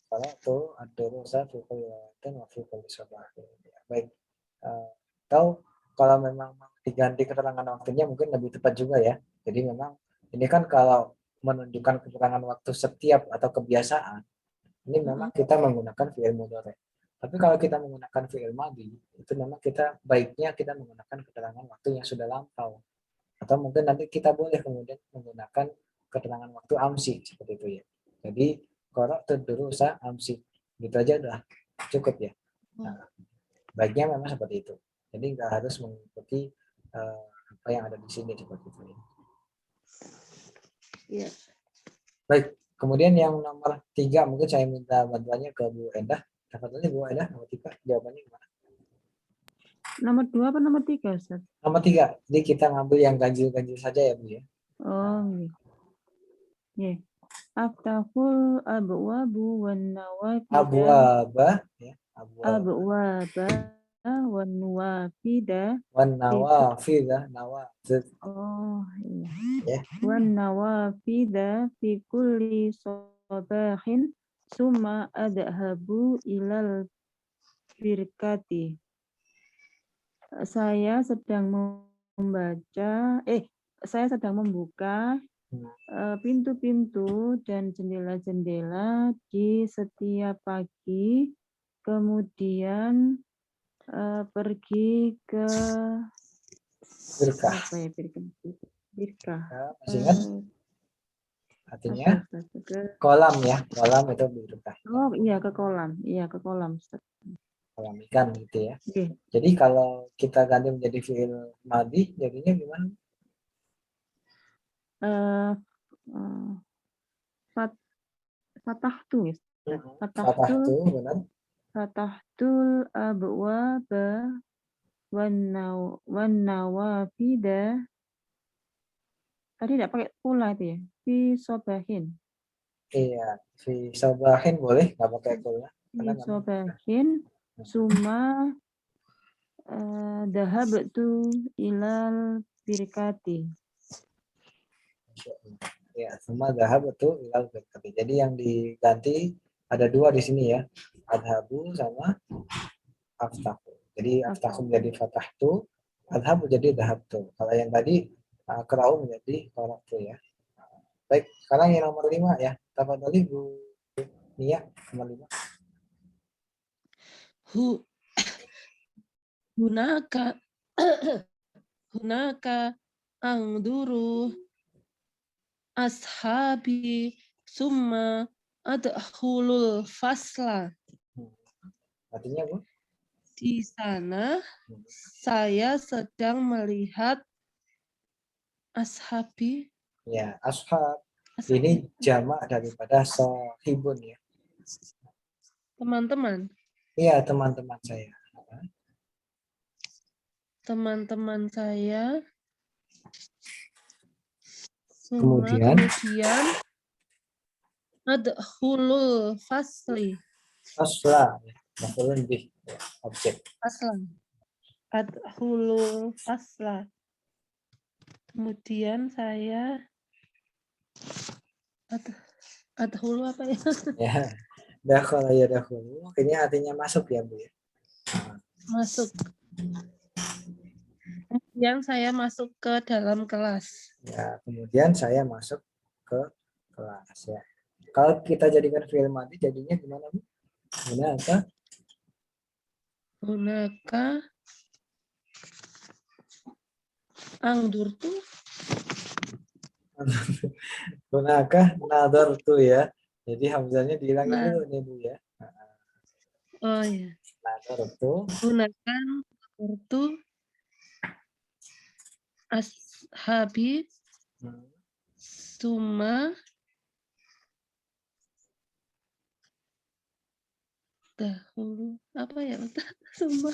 Qara'tu ad-durusa fi kulli lailatin wa fi kulli sabahin. Baik. Atau kalau memang diganti keterangan waktunya mungkin lebih tepat juga ya. Jadi memang ini kan kalau menunjukkan keterangan waktu setiap atau kebiasaan, ini memang kita menggunakan fi'il mudhari'. Tapi kalau kita menggunakan fi'il madhi, itu memang kita baiknya kita menggunakan keterangan waktu yang sudah lampau. Atau mungkin nanti kita boleh kemudian menggunakan keterangan waktu amsi seperti itu ya. Jadi qara'tu durusa amsi. Gitu aja udah cukup ya. Nah, baiknya memang seperti itu. Jadi nggak harus mengikuti apa yang ada di sini seperti itu. Ya. Baik, kemudian yang nomor 3 mungkin saya minta bantuannya ke Bu Endah. Dapatnya Bu Endah nomor 3 jawabannya gimana? Nomor 2 apa nomor 3 Ustaz? Nomor 3. Jadi kita ngambil yang ganjil-ganjil saja ya Bu ya. Oh iya. Aftahul abwabu wan nawafida. Abwaba ya. Abwaba wan nawafida. Wan nawafida, nawafid. Oh Ya. iya. Wan nawafida fi kulli sabahin summa adhabu ilal firqati. Saya sedang membuka pintu-pintu dan jendela-jendela di setiap pagi, kemudian pergi ke Firqah. apa ya firqah. Masih ingat? Artinya kolam ya, kolam itu firqah. Oh iya ke kolam, Ustaz. alamikan gitu ya. Oke. Jadi kalau kita ganti menjadi fi'il madhi jadinya gimana? Fatahtu ya. Fatahtu, benar. Fatahtul abwaba wan nawafida. Tadi tidak pakai pula itu ya. Fi sobahin. Iya, fi sabahin boleh, nggak pakai kuliah. Fi sobahin summa dahabtu ilal birkati. Ya, semua dahab itu ilal birkati. Jadi yang diganti ada dua di sini ya. Adhabu sama aftahu. Jadi aftahu menjadi fatahtu, adhabu jadi dahabtu. Kalau yang tadi kerau menjadi koraktu ya. Baik, sekarang yang nomor 5 ya. Tafadhali Bu Nia, nomor 5. Hunaka angduru ashabi summa adkhulul fasla. Artinya Bu? Di sana saya sedang melihat ashabi. Ya, ashab. Ini jamak daripada sahibun ya. Teman-teman. Iya, teman-teman saya. Teman-teman saya. Kemudian adkhulul fasli. Fasla, maf'ulun bih, objek. Fasla. Adkhulul fasla. Kemudian saya adkhulu apa ya? Ya, dakhul ya dakhulu. Ini artinya masuk ya Bu ya. Masuk. Kemudian saya masuk ke dalam kelas. Ya, kemudian saya masuk ke kelas ya. Kalau kita jadikan fi'il madhi jadinya gimana Bu? Hunaka angdurtu. Hunaka nadartu ya. Jadi hamzahnya dihilangin dulu nih Bu ya. Oh ya. Nadartu. Hunaka angdurtu ashabi summa dahulu apa ya? Summa.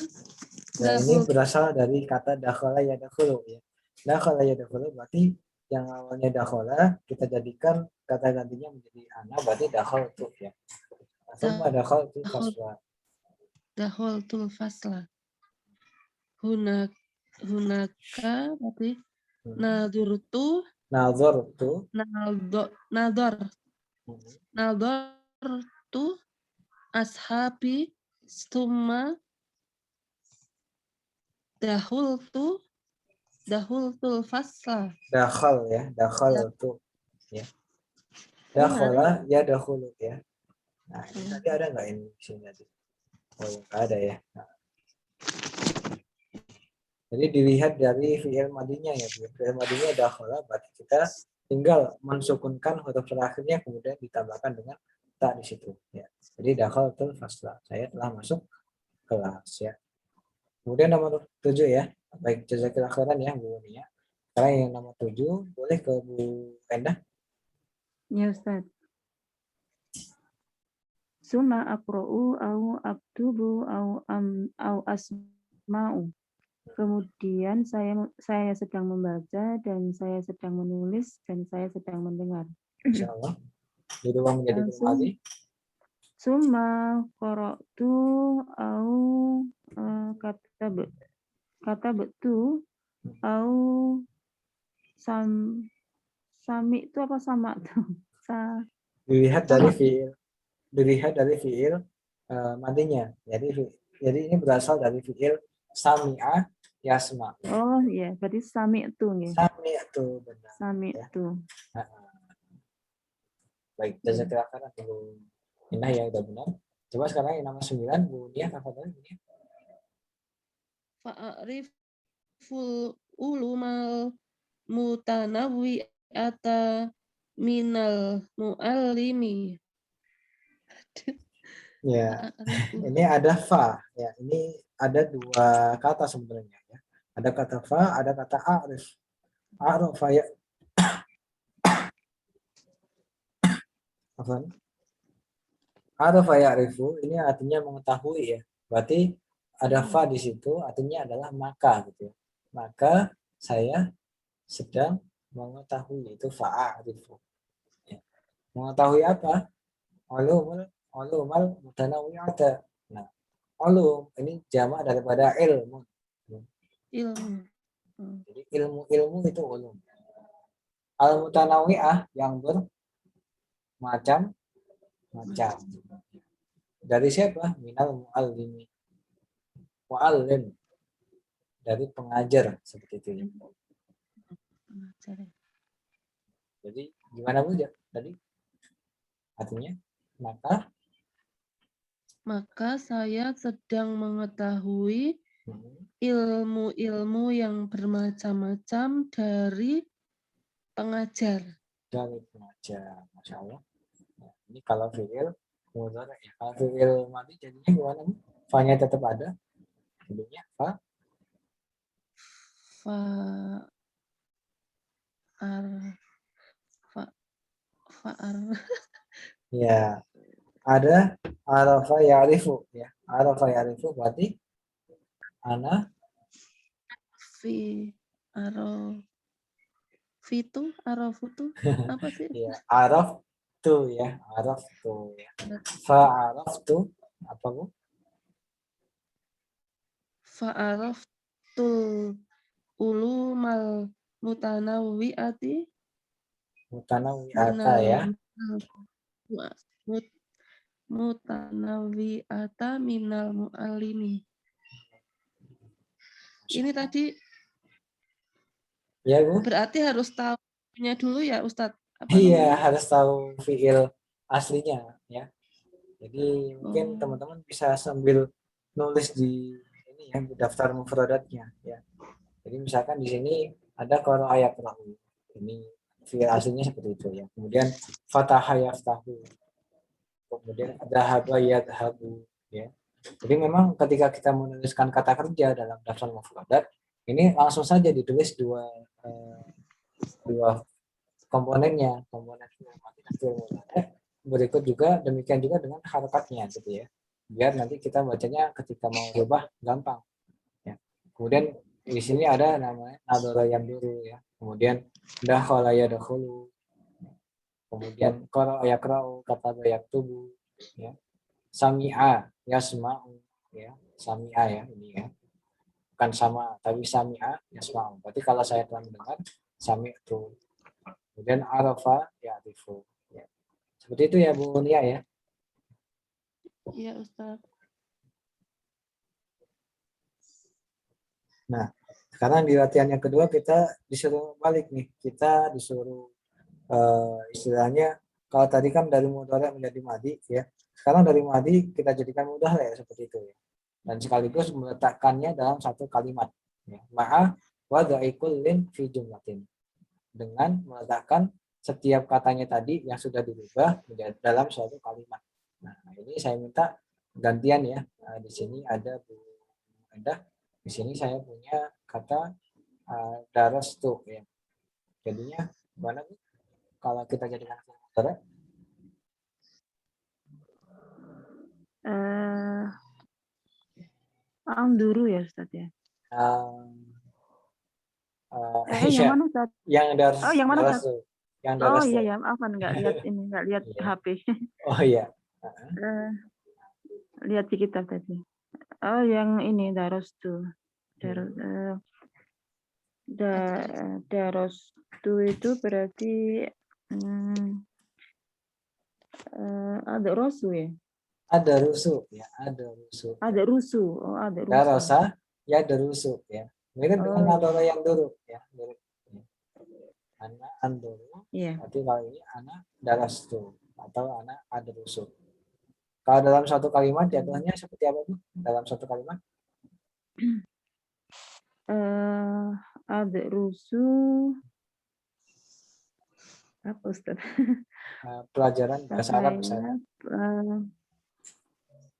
Nah, ini berasal dari kata dakhala ya dakhulu ya. Dakhala ya dakhulu berarti yang awalnya dakhala kita jadikan kata gantinya menjadi ana berarti dakhaltu ya. Summa dakhaltu fasla. Dakhaltul fasla. Hunaka berarti nadurtu. Nadortu ashabi summa dahultul fasla. Dakhal ya, dakhaltu ya. Dakhala ya dakhulu ya. Nah, ini tadi ada nggak ini di sini tadi? Oh, nggak ada ya. Nah. Jadi dilihat dari fi'il madinya ya. Fi'il madinya dakhala berarti kita tinggal mensukunkan huruf terakhirnya kemudian ditambahkan dengan tak di situ ya. Jadi dakhaltul fasla. Saya telah masuk kelas ya. Kemudian nomor 7 ya. Baik, jazakillah khairan ya Bu Nia. Sekarang yang nomor 7 boleh ke Bu Endah. Ya Ustaz. Suma aqra'u au aktubu au asma'u. Kemudian saya sedang membaca dan saya sedang menulis dan saya sedang mendengar. Insyaallah. Dirubah menjadi fi'il. Suma qara'tu au kata betul au sami itu apa sama tuh? Dilihat dari fi'il madinya. Jadi ini berasal dari fi'il sami'a yasma. Oh iya, berarti sami itu nih. Sami itu benar. Sami itu. Ya. Baik, jazakillah khairan Bu Indah ya udah benar. Coba sekarang yang nomor 9 Bu Nia apa tadi Bu Nia? Fa'ariful ulumal mutanawwi'ata minal muallimi. Ya, A'rifu. ini ada fa. Ya, ini ada dua kata sebenarnya. Ya. Ada kata fa, ada kata a'rif. A'rafa ya. Apa? Arafa ya'rifu ini artinya mengetahui ya. Berarti ada fa di situ artinya adalah maka gitu ya. Maka saya sedang mengetahui itu fa'arifu. Ya. Mengetahui apa? Ulumal mutanawwi'ata. Nah, ulum ini jamak daripada ilmu. Ilmu. Jadi ilmu itu ulum. Al mutanawwi'ah yang bermacam-macam. Dari siapa? Minal muallimi. Muallim dari pengajar seperti itu ya. Pengajar. Jadi gimana Bu ya? Tadi artinya Maka saya sedang mengetahui ilmu-ilmu yang bermacam-macam dari pengajar. dari pengajar, Masya Allah. Nah, ini kalau fiil mudhari ya. Kalau fiil madi jadinya gimana Bu? Fa-nya tetap ada. Jadinya fa Fa ar fa fa ar ya ada arafa ya'rifu ya. Arafa ya'rifu berarti ana fi aro fitu arafutu apa sih? ya araf tu ya, araf tu ya. Fa araf tu apa Bu? Fa araftul ulumal mutanawwi'ati Mutanawwi'ata minal ya. mut- mutanawwi'ata minal muallimi. Ini tadi Ya Bu. berarti harus tahunya dulu ya Ustadz. Apa Iya, namanya? harus tahu fiil aslinya ya. Jadi mungkin Oh, teman-teman bisa sambil nulis di ini ya, di daftar mufradatnya ya. Jadi misalkan di sini ada qara ayat rahu. Ini fiil aslinya seperti itu ya. Kemudian fataha yaftahu. Kemudian dhahaba yadhabu ya. Jadi memang ketika kita menuliskan kata kerja dalam daftar mufradat, ini langsung saja ditulis dua komponennya, komponen fi'il madi dan fi'il mudhari. Berikut juga demikian juga dengan harokatnya gitu ya. Biar nanti kita bacanya ketika mau rubah gampang ya. Kemudian di sini ada namanya nadhara yang dulu ya. Kemudian dakhala yadkhulu. Kemudian qara'a yaqra'u, kataba yaktubu ya. Sami'a yasma'u ya. Sami'a ya ini ya. Bukan sama tapi sami'a yasma'u. Berarti kalau saya telah mendengar sami'tu. Kemudian arafa ya'rifu. Ya. Seperti itu ya Bu Nia ya. iya Ustadz. Nah, sekarang di latihan yang kedua kita disuruh balik nih. Kita disuruh istilahnya kalau tadi kan dari mudhari menjadi madi ya. Sekarang dari madi kita jadikan mudhari ya seperti itu ya. Dan sekaligus meletakkannya dalam satu kalimat. Ya. Ma'a wada'ikul lin fi jumlatin. Dengan meletakkan setiap katanya tadi yang sudah dirubah menjadi dalam suatu kalimat. Nah, ini saya minta gantian ya. Nah, di sini ada Bu Endah. Di sini saya punya kata darastu ya. Jadinya mana Bu? Kalau kita jadikan mudhari Anduru ya Ustadz ya. Yang ya, mana Ustadz? yang Oh, yang mana Ustadz? darastu, yang Oh darastu. iya ya, maafan nggak lihat ini, nggak lihat Iya. HP. Oh iya. Lihat di kitab tadi. Oh, yang ini Darostu. Darostu itu berarti ada rosu ya? Ada rusuh ya, ada rusuh. Ada rusu. Oh, ada rusu. Darasa ya ada rusuh ya. Mirip dengan Oh, nadara yang dulu ya, mirip. Anak andoro. iya. Berarti kalau ini anak darastu atau anak ada rusuh. Kalau dalam satu kalimat jatuhnya seperti apa Bu? Dalam satu kalimat? Ada rusu. Apa Ustaz? Pelajaran bahasa Arab misalnya.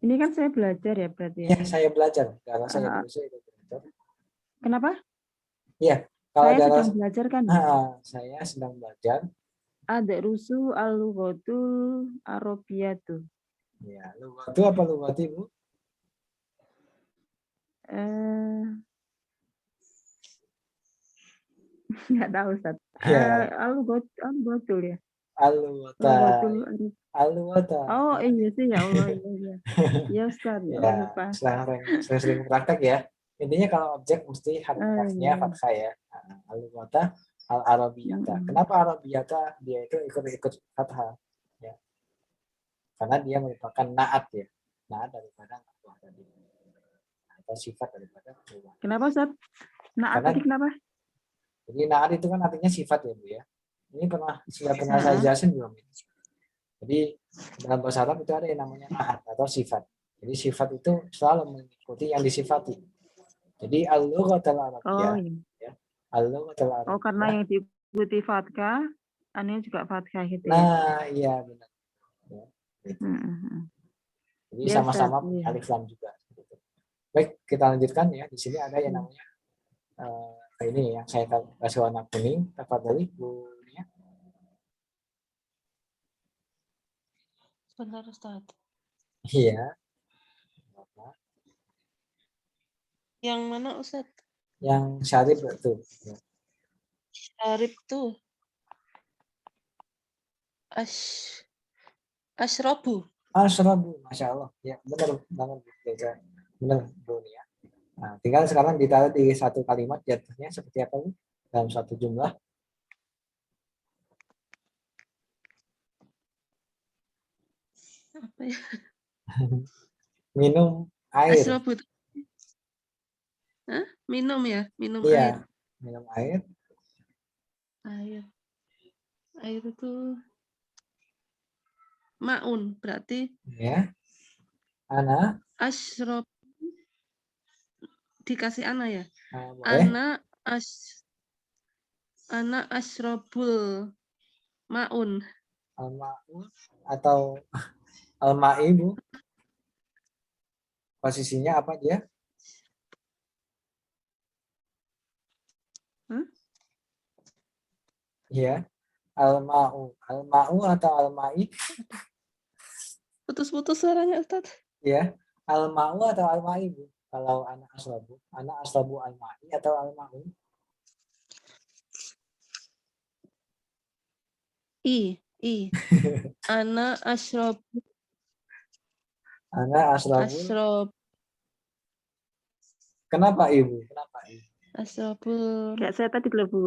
Ini kan saya belajar ya berarti Ya, ya. saya belajar. Karena saya Ah, dulu itu belajar. kenapa? Iya, kalau Saya dalam sedang belajar kan? saya sedang belajar. Ad-rusu al-lughatul arabiyatu. Ya, lugatu apa lugati, Bu? Nggak tahu Ustaz. Ya, Al-lughatul ya. alwata. Lughatul Alwata. Oh iya sih ya Allah iya iya. Ya Ustaz, ya Allah Ya, lupa. sering praktek ya. Intinya kalau objek mesti Iya. harfnya fathah ya. Alwata, al-arabiyata. Mm-mm. Kenapa arabiyata? Dia itu ikut fathah. Ya. Karena dia merupakan naat ya. Naat daripada Allah tadi. Atau sifat daripada Allah. Kenapa Ustaz? Naat Karena tadi kenapa? jadi naat itu kan artinya sifat ya, Bu ya. Ini sudah pernah saya Heeh. jelasin belum? Jadi dalam bahasa Arab itu ada yang namanya naat atau sifat. Jadi sifat itu selalu mengikuti yang disifati. Jadi al-lughatul Oh arabiyyah iya. ya. Al-lughatul Oh karena arabiyyah. yang diikuti fathah, aneh juga fathah gitu ya. Nah, iya benar. Ya, gitu. Mm-mm. Jadi Ya Ustaz, sama-sama punya iya. alif lam juga. Gitu. Baik, kita lanjutkan ya. Di sini ada yang namanya ini yang saya kasih warna kuning. Tafadhali Bu Nia. Sebentar Ustaz. Iya. Yang mana Ustaz? Yang syarif itu. Ya. Syarif tuh. Asyrobu. Asyrabu, Masya Allah. Ya, benar banget. Benar Bu Nia. Nah, tinggal sekarang ditaruh di satu kalimat jatuhnya seperti apa Bu? Dalam satu jumlah. Apa ya? Minum air. Asyrobu. Hah? Minum ya? Minum Iya, air. minum air. Air. Air itu maun. Berarti Ya, ana. asyrob dikasih ana ya? Boleh. Ana asyrobul maun. Al-ma'u atau al-ma'i Bu. Posisinya apa dia? Hmm? Iya, al-ma'u. Al-ma'u atau al-ma'i? Putus-putus suaranya Ustaz. Iya, al-ma'u atau al-ma'i Bu. Kalau anak aslabu al-ma'i atau al-ma'u? I. Ana asyrob Anak aslabu. asyrob Kenapa Ibu? Kenapa Ibu? asyrobul Kayak saya tadi kalau Bu.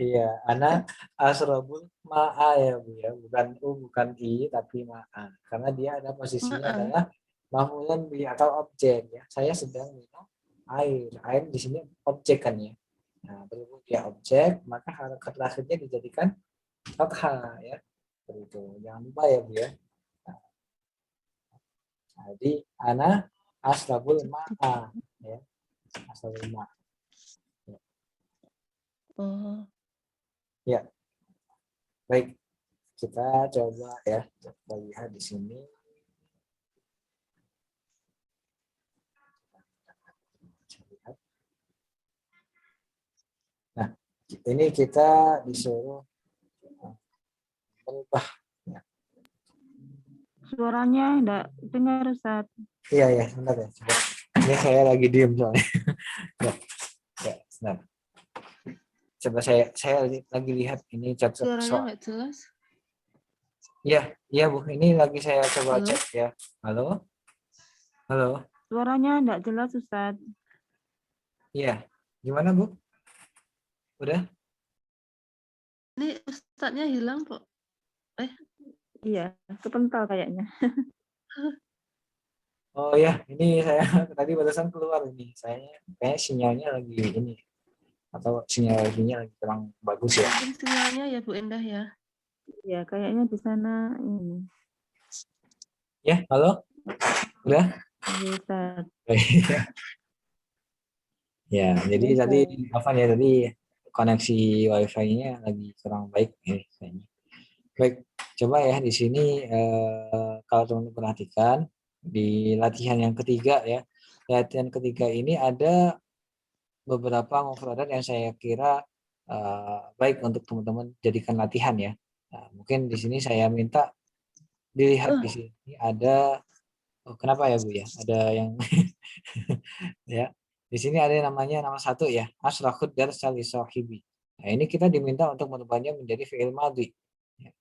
Iya, anak asrobul ma'a ya Bu ya, bukan bukan i tapi ma'a. Karena dia ada posisinya ma'a. adalah maf'ulun bi atau objek ya. Saya sedang minum air. Air di sini objek kan ya. Nah, berhubung dia objek, maka harakat terakhirnya dijadikan fathah ya. Seperti itu. Jangan lupa ya Bu ya. Nah, jadi anak asrobul ma'a ya. Asrobul ma'a. Oh. Ya, baik. Kita coba ya, kita lihat di sini. Nah, ini kita disuruh merubah. Suaranya enggak dengar Ustaz. Iya, ya, sebentar ya. Coba. Ini saya lagi diem soalnya. Ya, sebentar. Coba saya lagi lihat ini chat Suaranya soal. nggak jelas. Iya, iya Bu. Ini lagi saya coba Halo? cek ya. Halo? Halo? Suaranya enggak jelas Ustaz. Iya. Gimana Bu? Udah? Ini Ustadznya hilang kok. Iya, kepental kayaknya. Oh ya, ini saya tadi barusan keluar ini. Saya kayak sinyalnya lagi ini. Atau sinyalnya lagi kurang bagus ya. Mungkin sinyalnya ya Bu Endah ya. Iya, kayaknya di sana ini. Ya, halo? Udah? Iya, Ustaz. Ya, jadi Iya, tadi Ustaz. apa ya tadi koneksi wifi-nya lagi kurang baik ya kayaknya. Baik, coba ya di sini kalau teman-teman perhatikan di latihan yang ketiga ya. Latihan ketiga ini ada beberapa mufradat yang saya kira baik untuk teman-teman jadikan latihan ya. Nah, mungkin di sini saya minta dilihat di sini ada kenapa ya Bu ya? Ada yang ya. Di sini ada yang namanya nama satu ya, asrakhud darsali sahibi. Nah, ini kita diminta untuk merubahnya menjadi fi'il madhi. Ya,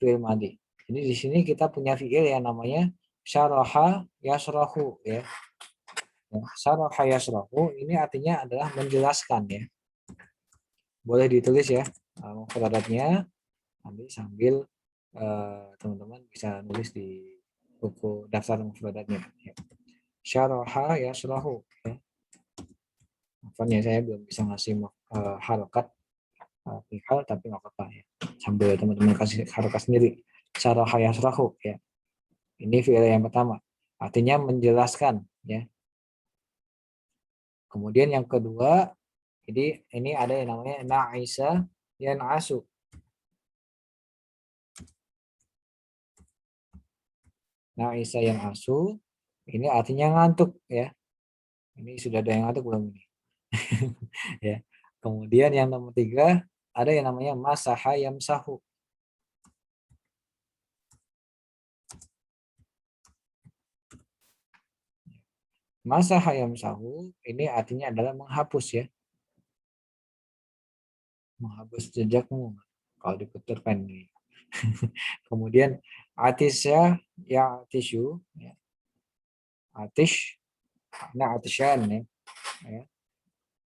fi'il madhi. Jadi di sini kita punya fi'il yang namanya syaraha yasrahu ya. Syaraha yasrahu ini artinya adalah menjelaskan ya. Boleh ditulis ya mufradatnya nanti sambil teman-teman bisa nulis di buku daftar mufradatnya. Ya. Syaraha yasrahu ya. Makanya saya belum bisa ngasih harokat hal tapi nggak apa-apa ya. Sambil teman-teman kasih harokat sendiri. Syaraha yasrahu ya. Ini fi'il yang pertama. Artinya menjelaskan ya. Kemudian yang kedua, jadi ini ada yang namanya na'isa yan'asu. Na'isa yan'asu ini artinya ngantuk ya. Ini sudah ada yang ngantuk belum ini? Ya. Kemudian yang nomor tiga ada yang namanya masaha yamsahu. Masaha yamsahu ini artinya adalah menghapus ya. Menghapus jejakmu kalau diputarkan ini. Kemudian atisya ya tisu ya. Atish nah atisyan ya. Ya.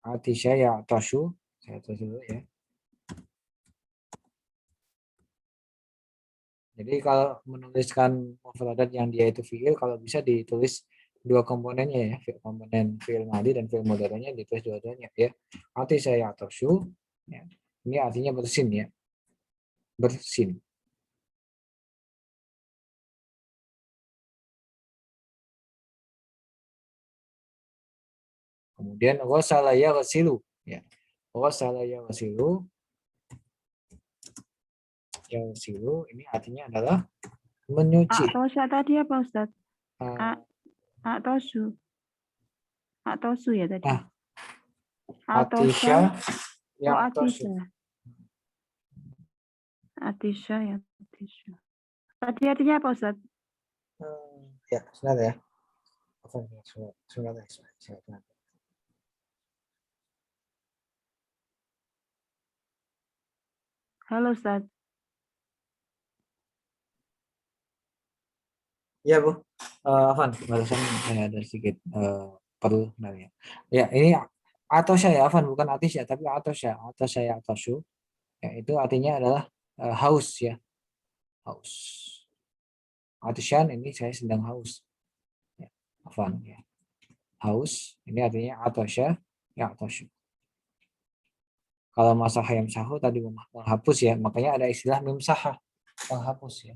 Atisya ya tashu saya tulis dulu ya. Jadi kalau menuliskan mufradat yang dia itu fiil, kalau bisa ditulis dua komponennya ya, komponen fiil madi dan fiil mudhari'nya ditulis dua-duanya ya. Arti saya atasyu, ya. Ini artinya bersin ya, bersin. Kemudian ghasala yaghsilu ya. Ghasala yaghsilu ini artinya adalah menyuci. Atosya tadi apa Ustaz? Atosu. Atosu ya tadi. Atisya ya Atisya. Atisya ya Atisya. Tadi artinya apa Ustaz? Ya, sebentar ya. Sebentar. Halo Ustaz. Ya Bu, Afan, barusan saya ada sedikit perlu nanya. Ya ini atau saya Afan bukan atis ya, tapi atau saya atau su. Ya, itu artinya adalah haus ya, haus. Atisyan ini saya sedang haus. Ya, Afan ya. Haus ini artinya atau ya atau su. Kalau masa hayam sahu tadi menghapus ya, makanya ada istilah mimsahah, menghapus ya.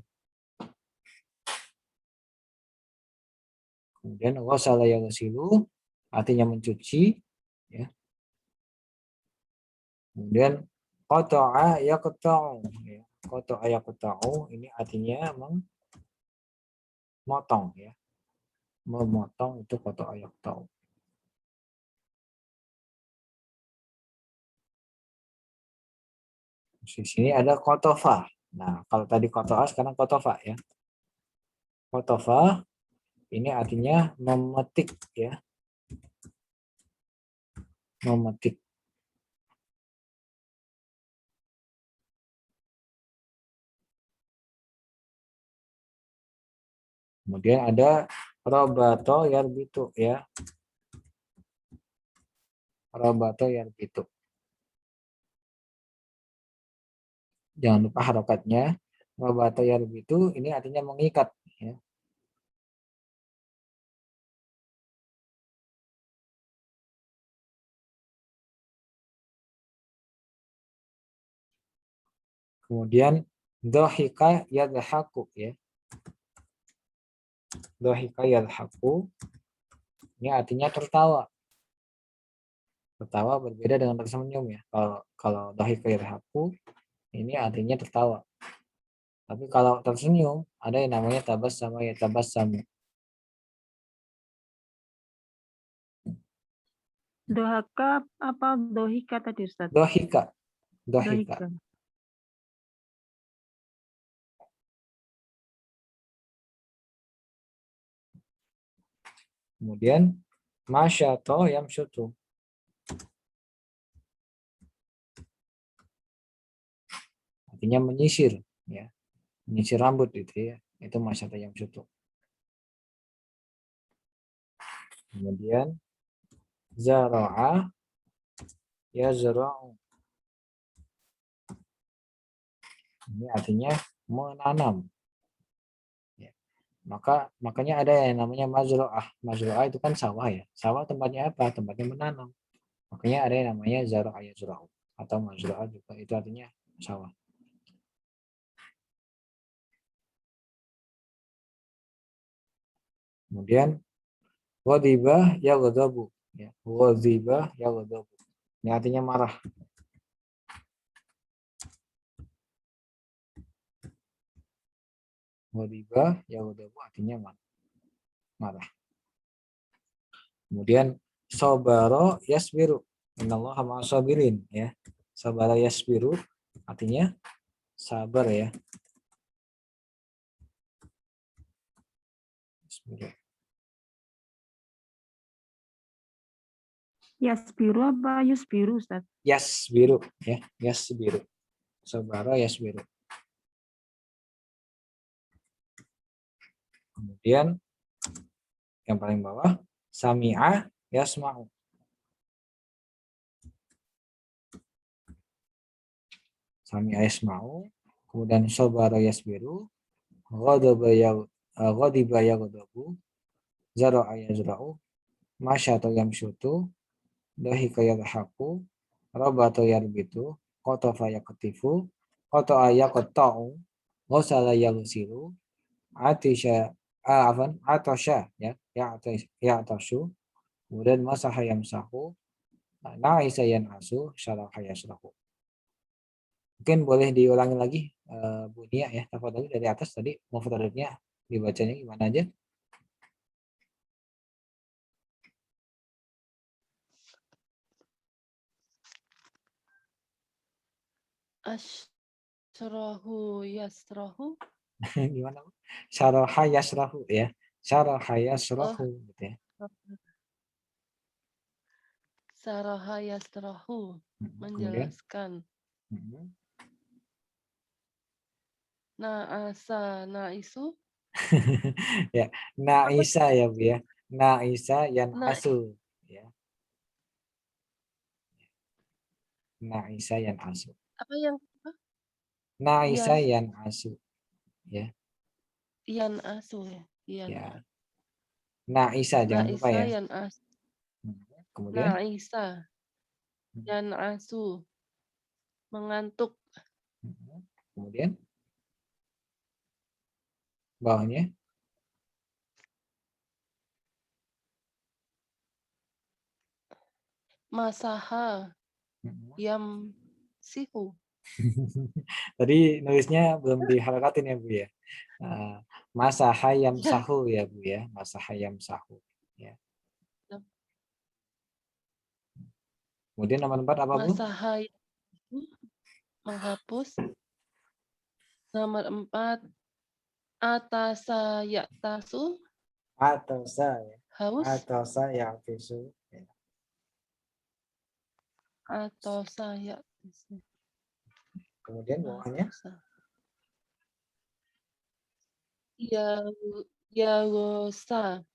Kemudian ghasala yaghsilu artinya mencuci ya. Kemudian qata'a yaqta'u ya. Qata'a yaqta'u ini artinya memotong ya. Memotong itu qata'a yaqta'u. Di sini ada qatafa. Nah, kalau tadi qata'a sekarang qatafa ya. Qatafa ini artinya memetik ya. Memetik. Kemudian ada robato yarbitu ya. Robato yarbitu. Jangan lupa harokatnya. Robato yarbitu ini artinya mengikat ya. Kemudian dohika yadhaku ya. Dohika yadhaku ini artinya tertawa. Tertawa berbeda dengan tersenyum ya. Kalau dohika yadhaku ini artinya tertawa. Tapi kalau tersenyum ada yang namanya tabassama ya tabassamu. Dohaka apa dohika tadi Ustaz? Dohika, dohika. Dohika. Kemudian masyato yamsyutu. Artinya menyisir, ya, menyisir rambut itu ya, itu masyato yamsyutu. Kemudian zara'a yazra'u. Ini artinya menanam. Ya. Makanya ada yang namanya mazra'ah. Mazra'ah itu kan sawah ya. Sawah tempatnya apa? Tempatnya menanam. Makanya ada yang namanya zara'a yazra'u atau mazra'ah juga itu artinya sawah. Kemudian ghadibah yaghdabu, ya. Ghadibah yaghdabu. Ini artinya marah. Ghadibah yaghdabu artinya marah. Kemudian sabara yasbiru. Innallaha ma'as-sabirin, ya. Sabara yasbiru artinya sabar ya. Yasbiru apa yusbiru Ustaz? Yasbiru ya, yasbiru. Sabara yasbiru. Kemudian yang paling bawah sami'a yasma'u. Sami'a yasma'u. Kemudian sabara yasbiru. Ghadiba yaghdabu. Zara'a yazra'u. Masyata yamsyutu. Dahika yadhaku. Rabata yarbitu. Qatafa yaqtifu. Qata'a yaqta'u. Ghasala yaghsilu. Atisha atasha ya ya'tashu. Kemudian masaha yamsahu. Na'isa yan'asu. Syaraha yasrahu. Mungkin boleh diulangi lagi Bu Nia ya, tafadhali dari atas tadi mufradnya dibacanya gimana aja? Asyrahu yasrahu. Gimana? Syaraha yasrahu ya. Syaraha Oh, yasrahu gitu ya. Saraha yasrahu Kemudian menjelaskan. Na'asa na'isu. ya, Na'isa ya Bu ya. Na'isa Nah, yan'asu ya. Na'isa yan'asu. apa yang Na'isa yan yan'asu ya. yan asu ya. Yan. Ya. Na'isa jangan lupa Na'isa ya. yan asu. Kemudian Na'isa yan asu mengantuk. kemudian bawahnya Masaha yam sihu. tadi nulisnya belum diharakatin ya Bu ya. Masa hayam Ya. sahu ya Bu ya. Masa hayam sahu ya. Kemudian nomor 4 apa Bu? Masaha menghapus. Nomor 4 atasa ya'tasu. Atau saya. Haus. Atau saya tisu. Ya. Atau saya. Kemudian bawahnya. Ya gosa.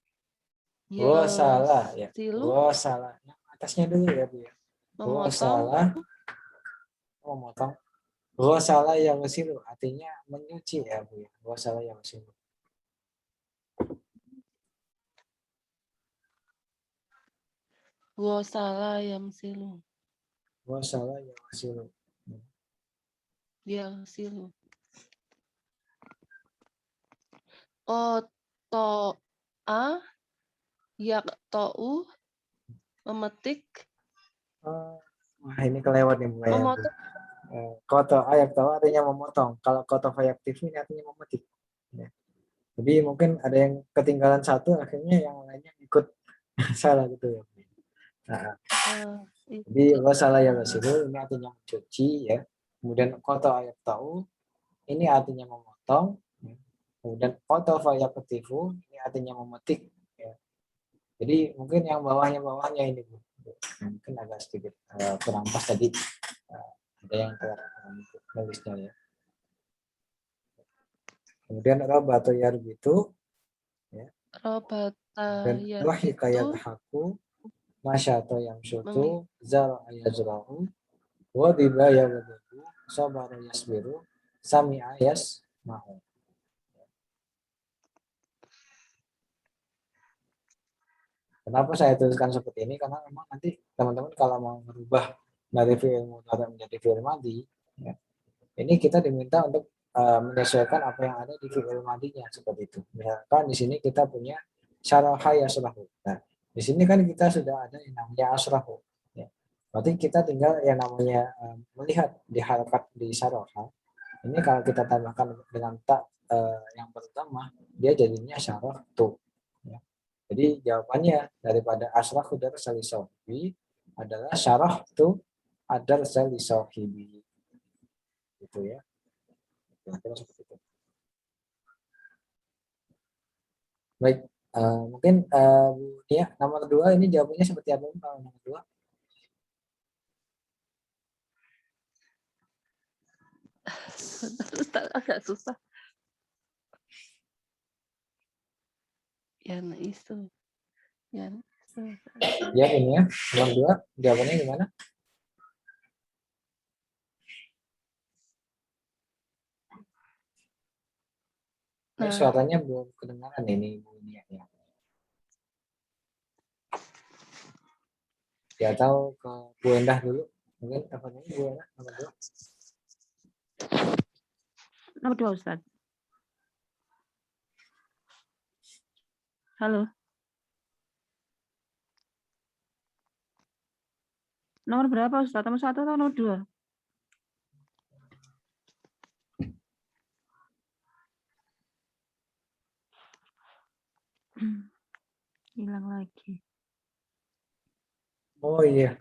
Salah ya. Silu. Salah. Yang atasnya dulu ya Bu ya. Memotong. Memotong. Salah yang silu artinya menyuci ya Bu ya. Salah yang silu. Gosala yang silu. Salah yang silu. Yang silu. Oto'a yakta'u memetik. Wah ini kelewat nih Bu ya. Memotong. koto ayak tahu artinya memotong. Kalau koto fayaktif ini artinya memetik. Ya. Jadi mungkin ada yang ketinggalan satu, akhirnya yang lainnya ikut salah gitu ya. Nah, jadi wasalah ya wasilu ini artinya mencuci ya. Kemudian koto ayak tahu ini artinya memotong. Ya. Kemudian koto fayaktifu ini artinya memetik. Ya. Jadi mungkin yang bawahnya ini Bu. Mungkin agak sedikit kurang pas tadi. Ada yang nulisnya ya. Kemudian roba atau yarbitu ya. Dan wahika yadhaku masya atau yang syutu zara ayazrahu wadiba yawadahu sabara yasbiru sami ayas mahu. Kenapa saya tuliskan seperti ini? Karena memang nanti teman-teman kalau mau merubah dari fi'il mudhari menjadi fi'il madhi, ya, ini kita diminta untuk menyesuaikan apa yang ada di fi'il madhinya seperti itu. Misalkan di sini kita punya syaraha yasrahu. Nah, di sini kan kita sudah ada yang namanya asrahu. Ya. Berarti kita tinggal yang namanya melihat di harakat di syaraha. Ini kalau kita tambahkan dengan tak yang pertama, dia jadinya syarahtu. Ya. Jadi jawabannya daripada asrahu darsa li sahibi adalah syarahtu adarsa li sahibi. Gitu ya. Kira-kira seperti itu. Baik, mungkin Bu Nia, nomor 2 ini jawabannya seperti apa kalau nomor 2? Agak susah. Ya, itu. Ya, Ya ini ya, nomor 2 jawabannya gimana? Ini suaranya belum kedengaran ini Bu Nia ya. Ya tahu ke Bu Endah dulu. Mungkin apa namanya Bu Endah nomor 2? Nomor 2 Ustaz. Halo. Nomor berapa Ustaz? Nomor 1 atau nomor 2? Hilang lagi. Oh iya.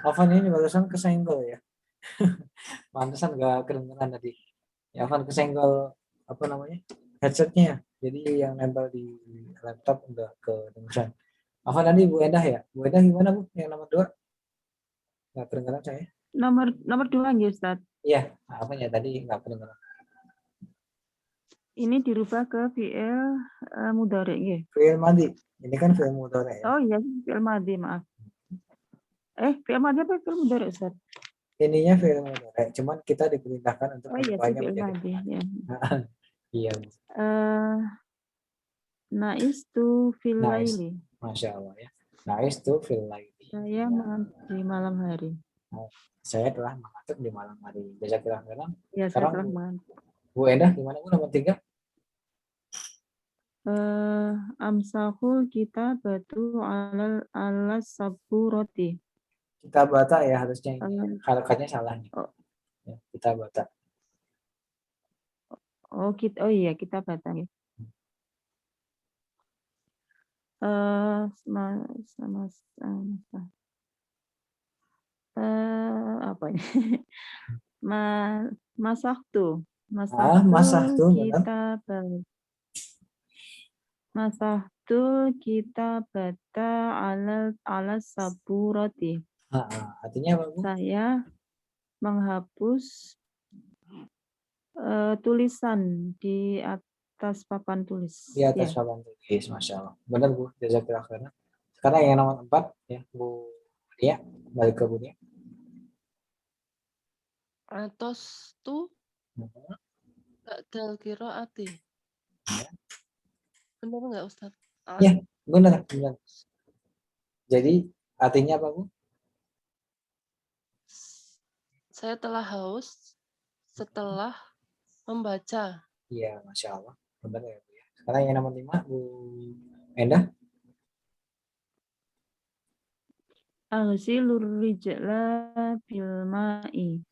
Afan ini barusan kesenggol ya. Pantesan nggak kedengeran tadi. Ya Afan kesenggol apa namanya? Headsetnya. Jadi yang nempel di laptop enggak kedengeran. Afan tadi Bu Endah ya? Bu Endah gimana Bu? Yang nomor 2? Nggak kedengeran saya. Nomor 2 ya Ustaz. Iya, apa ya tadi nggak kedengeran. Ini dirubah ke fi'il mudhari ya. Fi'il madhi. Ini kan fi'il mudhari ya. Oh iya, fi'il madhi, maaf. Fi'il madhi apa fi'il mudhari Ustaz? Ininya fi'il mudhari, cuman kita diperintahkan untuk iya, merubahnya menjadi madhi, ya. Iya. Naistu fil Nice. laili. Masya Allah ya. Naistu fil laili. Saya mengantuk di malam hari. Saya telah mengantuk di malam hari. Jazakallahu khairan. Ya, saya telah mengantuk. Bu Endah gimana Bu nomor 3? Amsahul kita batu ala saburoti. Kita bata ya harusnya ini. Harakatnya salah nih. Ya, kita bata. Oh iya kita bata ya. Apa ini? Masahtu kita bata ala saburoti. Artinya apa Bu? Saya menghapus tulisan di atas papan tulis. Di atas papan tulis, Masya Allah. Benar Bu, jazakallahu khairan. Sekarang yang nomor 4 ya Bu Nia, balik ke Bu Nia. Atos tu ba'dal qiraati. Benar nggak Ustaz? Ya, benar. Jadi artinya apa Bu? Saya telah haus setelah membaca. Iya, Masya Allah. Benar ya Bu ya. Sekarang yang nomor 5 Bu Endah. Aghsilur rijla bil ma'i.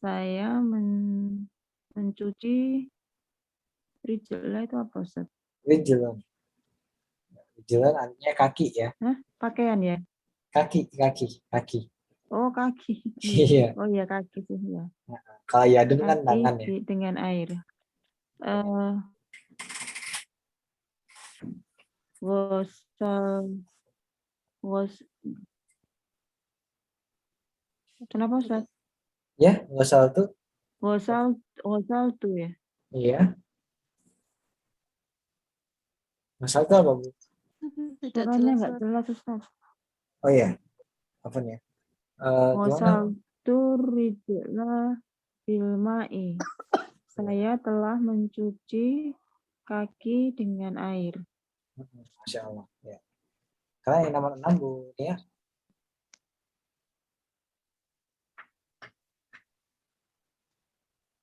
Saya mencuci rijla itu apa, Ustaz? Rijlan. Rijlan artinya kaki ya. Hah? Pakaian ya? Kaki. Oh, kaki. Iya. Oh iya, kaki sih ya. Kalau yadun kan Kaki tangan ya. dengan air. Kenapa, Ustaz? Ya, wasal tuh. Wasal tuh ya. Iya. Wasal tuh apa, Bu? Suaranya nggak jelas, Ustaz. Oh iya. Apa nih? Wasal rijla bil ma'i. Saya telah mencuci kaki dengan air. Masya Allah. Ya. Karena yang nomor 6, Bu, ya.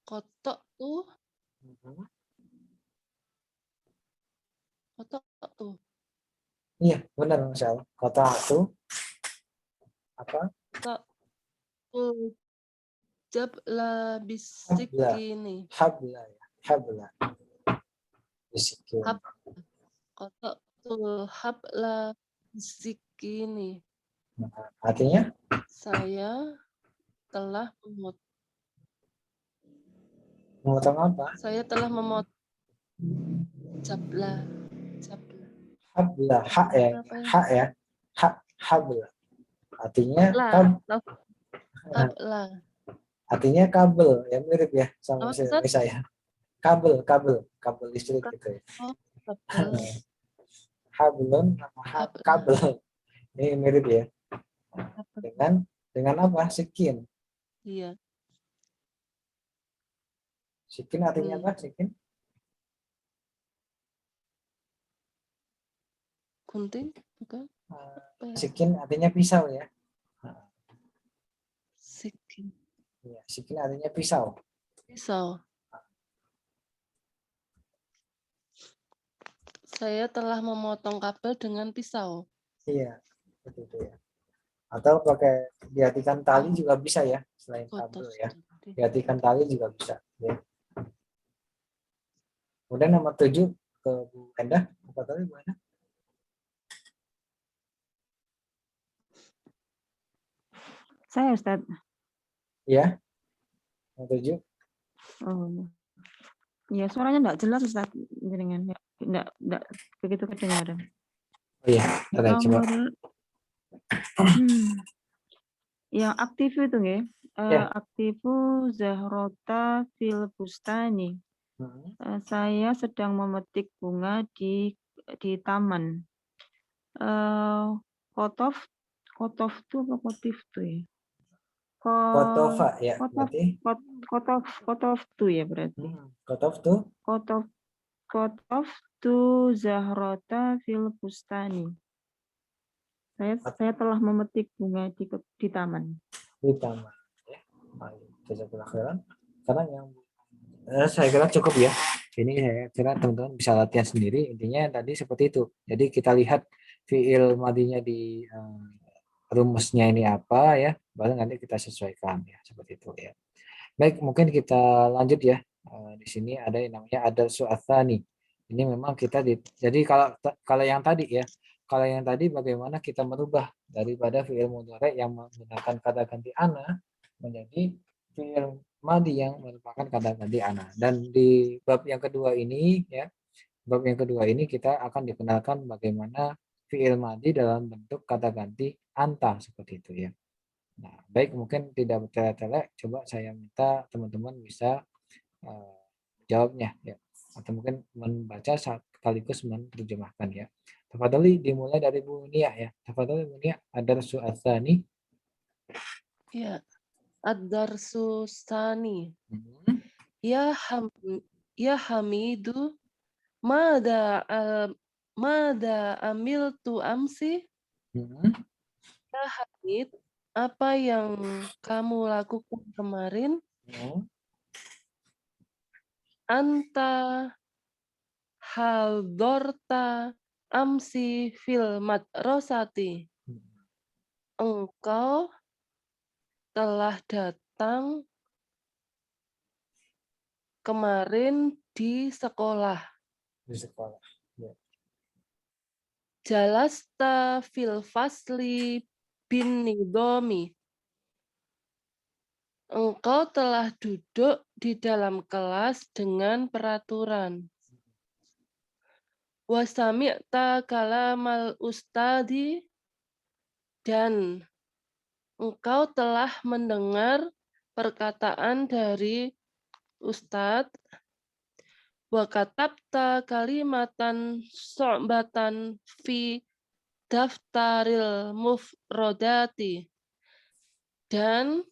Kotok tuh. Iya, benar, Masya Allah. Kota itu apa? Jabla bisikini. Habla. Bisikini. Kotok tuh habla bisikini. Artinya? Saya telah memotong apa? Saya telah memotong jabla. Habla, habla. Artinya artinya kabel, ya mirip ya sama bahasa Indonesia ya. Kabel listrik gitu ya. Hablun sama kabel. Ini mirip ya. Dengan apa? Sikin. Iya. Sikin artinya apa? Sikin? Gunting, bukan? Sikin artinya pisau ya. Sikin. Ya, sikin artinya pisau. Saya telah memotong kabel dengan pisau. Iya, betul ya. Atau pakai diartikan tali juga bisa ya, selain kabel ya. Diartikan tali juga bisa. Ya. Kemudian nomor 7 ke Bu Endah. Apa tadi Bu Endah? Saya, Ustaz. Iya. Nomor 7. Oh. Ya, suaranya enggak jelas, Ustaz. Jenengan enggak begitu kedengaran. Oh iya, coba. Yang aktif itu nggih. Aktifu zahrota fil bustani. Saya sedang memetik bunga di taman. Kotof itu apa kotif itu ya? Kotofa ya berarti. Kotof itu ya berarti. Kotof tu zahrota fil bustani. Saya telah memetik bunga di taman. Di taman. Ya. Karena yang saya kira cukup ya. Ini saya kira teman-teman bisa latihan sendiri. Intinya tadi seperti itu. Jadi kita lihat fiil madinya di rumusnya ini apa ya, baru nanti kita sesuaikan ya seperti itu ya. Baik, mungkin kita lanjut ya. Di sini ada yang namanya adal su'atsani. Ini memang kita jadi kalau yang tadi ya, kalau yang tadi bagaimana kita merubah daripada fiil mudhari yang menggunakan kata ganti ana menjadi fiil madi yang merupakan kata ganti ana. Dan di bab yang kedua ini ya, bab yang kedua ini kita akan dikenalkan bagaimana fiil madi dalam bentuk kata ganti anta seperti itu ya. Nah, baik, mungkin tidak bertele-tele, coba saya minta teman-teman bisa jawabnya ya, atau mungkin membaca sekaligus menerjemahkan ya. Tafadhali dimulai dari Bu Nia ya. Tafadhali Bu Nia, ad-darsu ats-tsani. Ya, ad-darsu tsani. Ya Hamidu, mada amiltu amsi? Ya Hamid, apa yang kamu lakukan kemarin? Anta haldorta amsi fil madrasati. Engkau telah datang kemarin di sekolah. Di sekolah. Ya. Jalasta fil fasli bin nidomi. Engkau telah duduk di dalam kelas dengan peraturan. Wasami'ta kalamal ustadi, dan engkau telah mendengar perkataan dari Ustadz. Wa katabta kalimatan so'batan fi daftaril mufrodati, dan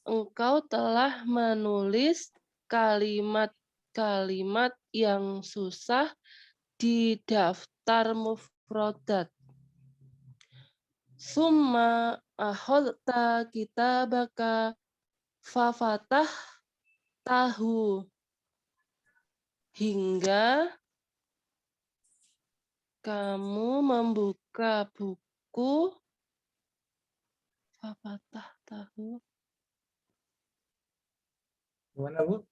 engkau telah menulis kalimat-kalimat yang susah di daftar mufrodat. Summa akhadta kitabaka fafatah tahu, hingga kamu membuka buku fafatah tahu. Gimana Bu?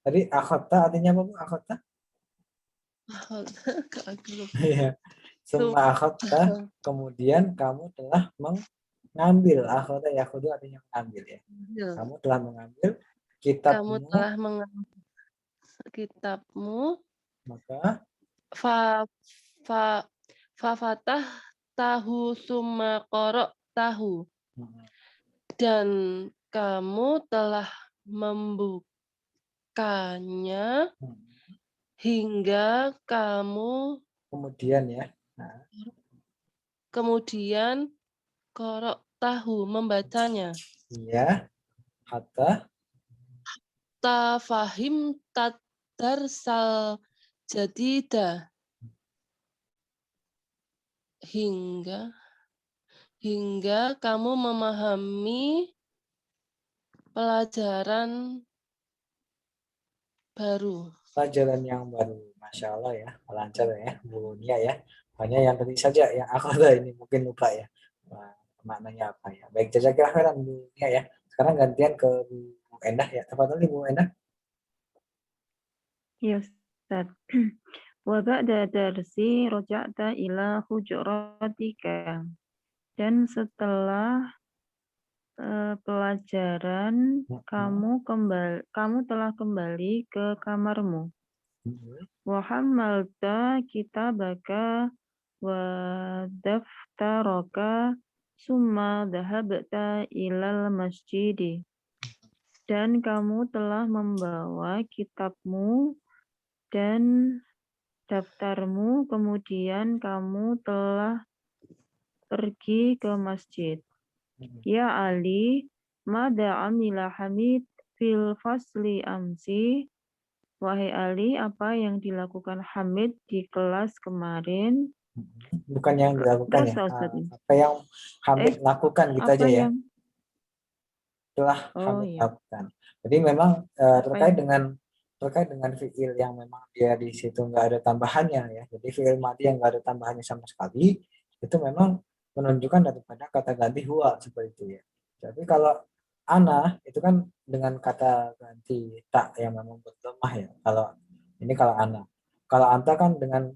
Tadi akhota artinya apa Bu? Akhota? Iya. Summa akhota, kemudian kamu telah mengambil. Akhota yakhudu artinya mengambil ya. Kamu telah mengambil kitabmu. Kamu telah mengambil kitabmu. Maka fafatah tahu summa korok tahu, dan kamu telah membukanya hingga kamu kemudian ya. Nah. Kemudian korok tahu, membacanya. Iya. Hatta Tafahim tadarsal jadida, hingga kamu memahami pelajaran baru. Pelajaran yang baru. Masya Allah ya, lancar ya Bu Nia ya. Hanya yang tadi saja yang akhota ini mungkin lupa ya. Nah, maknanya apa ya. Baik, jazakallah khairan Bu Nia ya. Sekarang gantian ke Bu Endah ya. Tafadhali Bu Endah. Ya Ustaz. Wa ba'da darsi roja'ta ila hujuratika. Dan setelah pelajaran kamu telah kembali ke kamarmu. Wa hammalta kitabaka wa daftaraka summa dhahabta ilal masjidi. Dan kamu telah membawa kitabmu dan daftarmu, kemudian kamu telah pergi ke masjid. Ya Ali, mada amila Hamid fil fasli amsi. Wahai Ali, apa yang dilakukan Hamid di kelas kemarin? Bukan yang dilakukan ya. Apa yang Hamid lakukan gitu aja ya. Telah Hamid lakukan. Jadi memang terkait dengan fiil yang memang dia di situ nggak ada tambahannya ya. Jadi fiil madi yang nggak ada tambahannya sama sekali itu memang menunjukkan daripada kata ganti huwa seperti itu ya. Tapi kalau ana itu kan dengan kata ganti tak yang memang berlemah ya. Kalau ana. Kalau anta kan dengan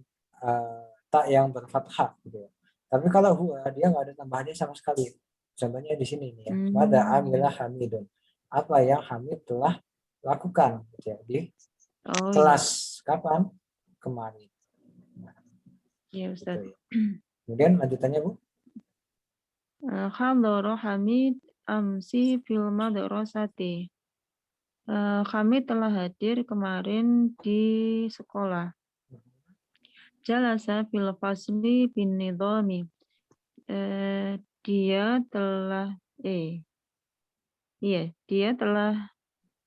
tak yang berfathah gitu ya. Tapi kalau huwa dia nggak ada tambahannya sama sekali. Contohnya di sini nih ya. Mada amilah Hamidun. Apa yang Hamid telah lakukan gitu ya, di kelas kapan? Kemarin. Nah, ya Ustaz. Gitu ya. Kemudian lanjutannya Bu. Hadara Hamid amsi fil madrasati. Hamid telah hadir kemarin di sekolah. Jalasa fil fasli bin nidhami. Dia telah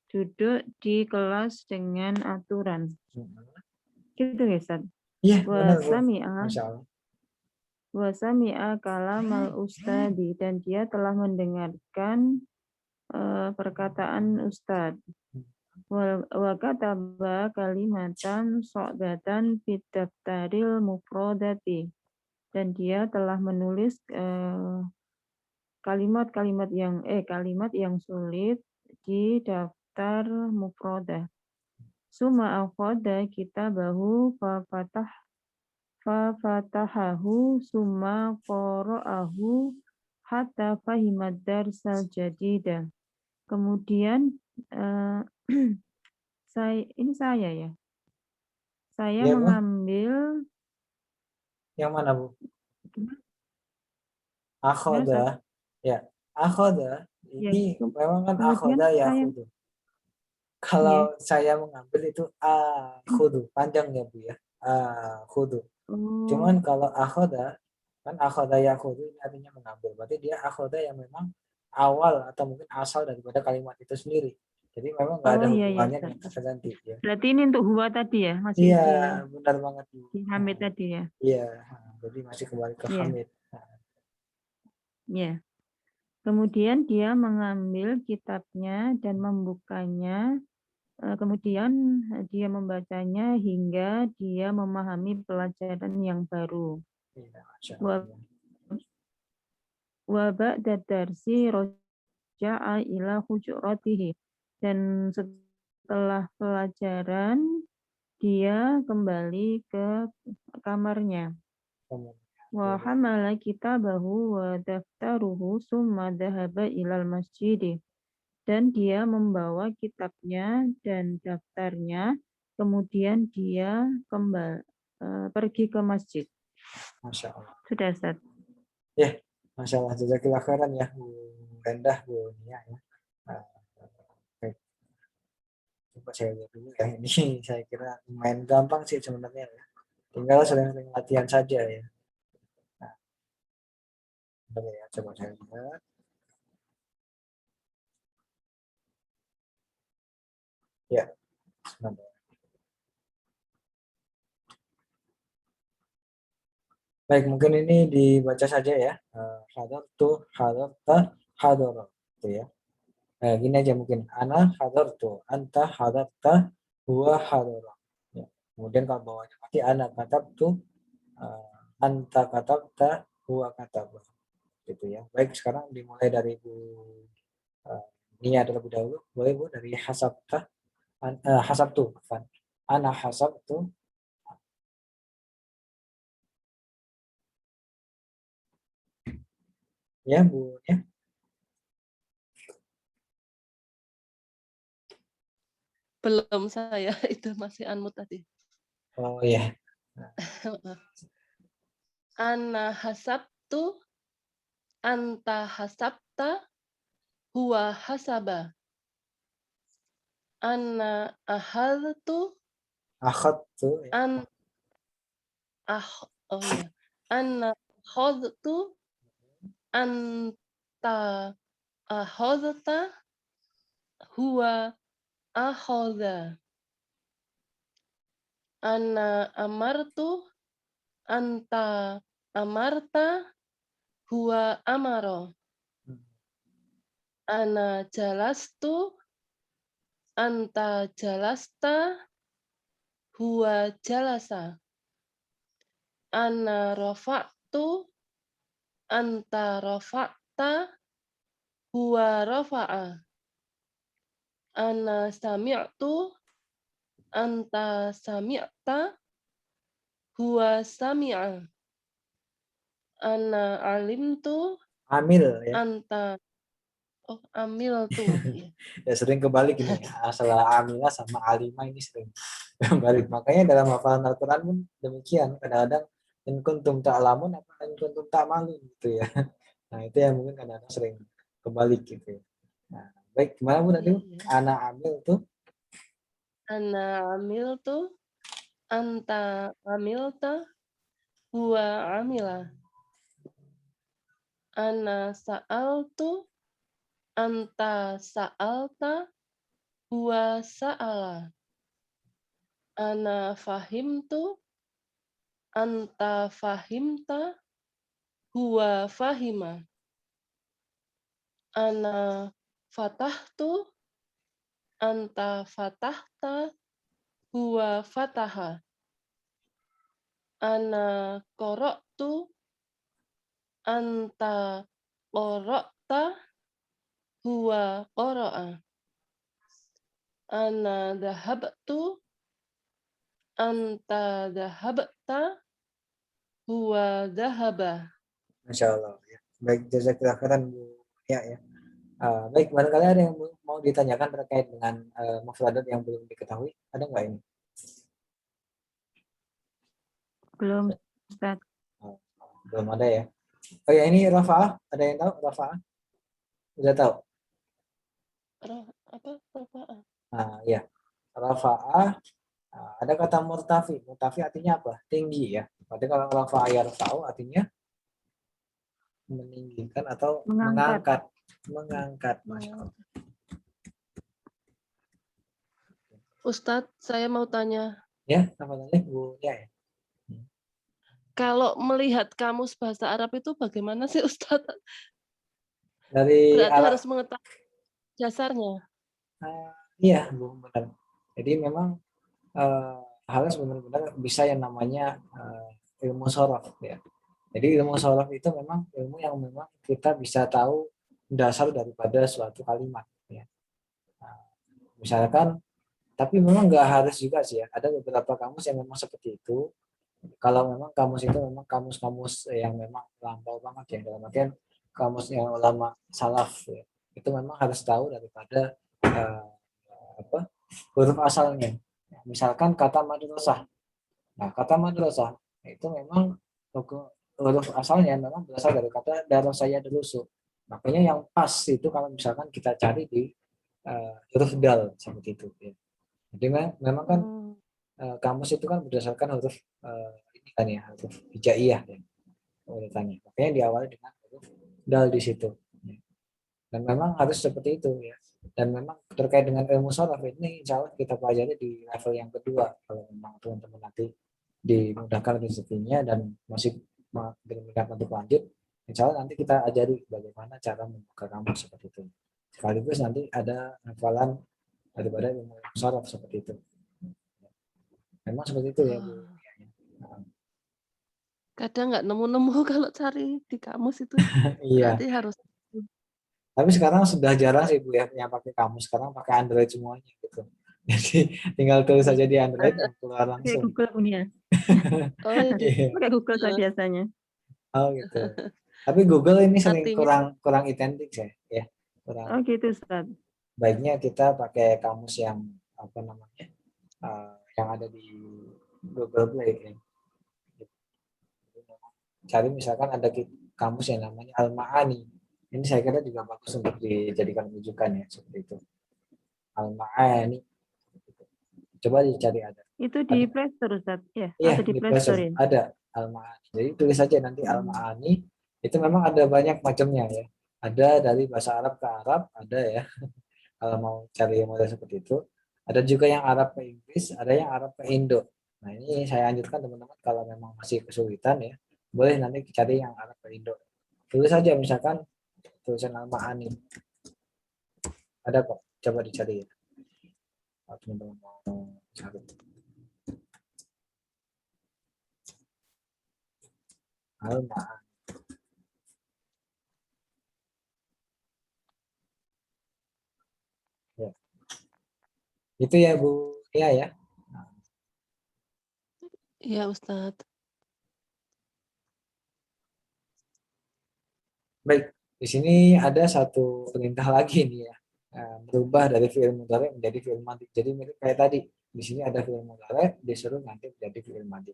duduk di kelas dengan aturan. Gitu ya, Ustaz? Iya, benar Bu. Wa sami'a kalamal ustadi, dan dia telah mendengarkan perkataan Ustadz. Wa kataba kalimatan so'batan fit daftaril mufrodati, dan dia telah menulis kalimat yang sulit di daftar mufrodah. Summa akhadha kitabahu fafatahahu summa qara'ahu hatta fahimad darsal jadida. Kemudian saya ya. Saya Ya, Bu. mengambil Yang mana, Bu? gimana, Akhoda. Ustaz? Ya, akhoda. Ya, Ini memang kan kemudian akhoda ya saya khudu. ya. Kalau saya mengambil itu khudu. Panjang ya, Bu ya. Khudu. Oh, Cuman kalau akhoda, kan akhoda ya khudu ini artinya mengambil. Berarti dia akhoda yang memang awal atau mungkin asal daripada kalimat itu sendiri. Jadi memang nggak oh ada iya ya, hubungannya Ustaz. dengan kata ganti ya. Berarti ini untuk huwa tadi ya, masih Iya, di benar banget, Bu. Hamid tadi ya. Iya, jadi masih kembali ke Iya, Hamid. ya. Kemudian dia mengambil kitabnya dan membukanya. Kemudian dia membacanya hingga dia memahami pelajaran yang baru. Iya, Masya Wa Allah. wa ba'da darsi raja'a ila hujuratihi. Dan setelah pelajaran dia kembali ke kamarnya. Wa hamala kitabahu wa daftaruhu summa dhahaba ilal masjid. Dan dia membawa kitabnya dan daftarnya, kemudian dia pergi ke masjid. Masya Allah. Sudah, Ustaz. Ya, Masya Allah. Jazakillah khairan ya, Bu Endah, Bu Nia ya. Nah, baik. Coba saya lihat dulu ya. Ini saya kira main gampang sih sebenarnya ya. Tinggal sering-sering latihan saja ya. Nah, bentar ya, coba saya lihat. Ya, sebentar. Baik, mungkin ini dibaca saja ya. Hadartu, hadarta, hadara. Gitu ya. Gini aja mungkin. Ana hadartu, anta hadarta, huwa hadara. Ya. Kemudian kalau bawahnya mati ana katabtu, anta katabta, huwa kataba. Gitu ya. Baik, sekarang dimulai dari Bu Nia terlebih dahulu. Boleh Bu dari hasabta, hasabtu. Ana hasabtu. Ya Bu ya. Belum saya, itu masih unmute tadi. Oh iya. Ana hasabtu, anta hasabta, huwa hasaba. Ana ahadtu, Akhadtu ya. oh ya. Ana akhadtu, anta akhadta, huwa akhadha. Ana amartu, anta amarta, huwa amaro. Ana jalastu, anta jalasta, huwa jalasa. Ana rafa'tu, anta rafa'ta, huwa rafa'a. Ana sami'tu, anta sami'ta, huwa sami'a. Ana alimtu, Amil ya. anta amiltu. Ya sering kebalik ini ya. Salah amilah sama alimah ini sering kebalik. Makanya dalam hafalan Al-Quran pun demikian. Kadang-kadang in kuntum ta'lamun apa in kuntum ta'malun gitu ya. Nah itu yang mungkin kadang-kadang sering kebalik gitu ya. Nah, baik, gimana Bu tadi? Ana amil tuh. Ana amiltu, anta amilta, huwa amila. Ana sa'altu, anta sa'alta, huwa sa'ala. Ana fahimtu, anta fahimta, huwa fahima. Ana fatahtu, anta fatahta, huwa fataha. Ana qara'tu, anta qara'ta, huwa qara'a. Ana dhahabtu, anta dhahabta, huwa dhahaba. Masya Allah. Ya. Baik, jazakallah khairan Bu ya. Baik, barangkali ada yang mau ditanyakan terkait dengan mufradat yang belum diketahui, ada nggak ini? Belum, Ustaz. Belum ada ya. Oh ya, ini Rafa'ah, ada yang tahu Rafa'ah? Udah tahu? Apa? Rafa'ah. Nah, ya. Rafa'ah, ada kata murtafi. Murtafi artinya apa? Tinggi ya. Berarti kalau Rafa'ah yarfa'u artinya meninggikan atau Mengangkat. mengangkat. Masya Allah. Ustadz, saya mau tanya. Ya, apa namanya Bu ya? Kalau melihat kamus bahasa Arab itu bagaimana sih Ustadz? Dari Berarti arah, harus mengetahui dasarnya. iya Bu, benar. Jadi memang harus benar-benar bisa yang namanya ilmu sorof ya. Jadi ilmu sorof itu memang ilmu yang memang kita bisa tahu dasar daripada suatu kalimat ya. Nah, misalkan, tapi memang nggak harus juga sih ya. Ada beberapa kamus yang memang seperti itu. Kalau memang kamus itu memang kamus-kamus yang memang lampau banget ya, dalam artian kamus yang ulama salaf ya, itu memang harus tahu daripada huruf asalnya. Misalkan kata madrasah. Nah, kata madrasah itu memang huruf asalnya memang berasal dari kata darasaya delusu. Makanya yang pas itu kalau misalkan kita cari di huruf dal seperti itu. Ya. Jadi memang kan kamus itu kan berdasarkan huruf ini kan ya, huruf hijaiyah ya, urutannya. Makanya diawali dengan huruf dal di situ. Ya. Dan memang harus seperti itu ya. Dan memang terkait dengan ilmu sharaf ini insya Allah kita pelajari di level yang kedua kalau memang teman-teman nanti dimudahkan rezekinya dan masih berminat untuk lanjut, insya Allah nanti kita ajari bagaimana cara membuka kamus seperti itu. Sekaligus nanti ada hafalan daripada ilmu sharaf seperti itu. Memang seperti itu ya Bu. Kadang nggak nemu-nemu kalau cari di kamus itu. Iya. Berarti harus. Tapi sekarang sudah jarang sih Bu ya yang pakai kamus, sekarang pakai Android semuanya gitu. Jadi tinggal tulis saja di Android yang keluar Kayak langsung. Google punya. Oh, gitu. Pakai Google saya biasanya. Oh gitu. Tapi Google ini sering Artinya, kurang identik ya. Kurang. Oh gitu, Ustaz. Baiknya kita pakai kamus yang apa namanya? Yang ada di Google Play ya. Cari misalkan ada kamus yang namanya Al-Ma'ani. Ini saya kira juga bagus untuk dijadikan rujukan ya seperti itu. Al-Ma'ani. Coba dicari ada. Itu di Play Store, Ustaz. Ya, Iya, ada di di Play Store ya. ada Al-Ma'ani. Jadi tulis saja nanti Al-Ma'ani. Itu memang ada banyak macamnya ya. Ada dari bahasa Arab ke Arab, ada ya. Kalau mau cari yang model seperti itu. Ada juga yang Arab ke Inggris, ada yang Arab ke Indo. Nah ini saya anjurkan teman-teman kalau memang masih kesulitan ya, boleh nanti cari yang Arab ke Indo. Tulis saja misalkan tulisan Al-Ma'ani. Ada kok, coba dicari ya. Kalau teman-teman mau cari. Al-Ma'ani. Ya. Itu ya Bu, ya. iya Ustadz. Baik, di sini ada satu perintah lagi nih ya. Berubah dari fi'il mudhari menjadi fi'il madhi. Jadi mirip kayak tadi. Di sini ada fi'il mudhari disuruh nanti menjadi fi'il madhi.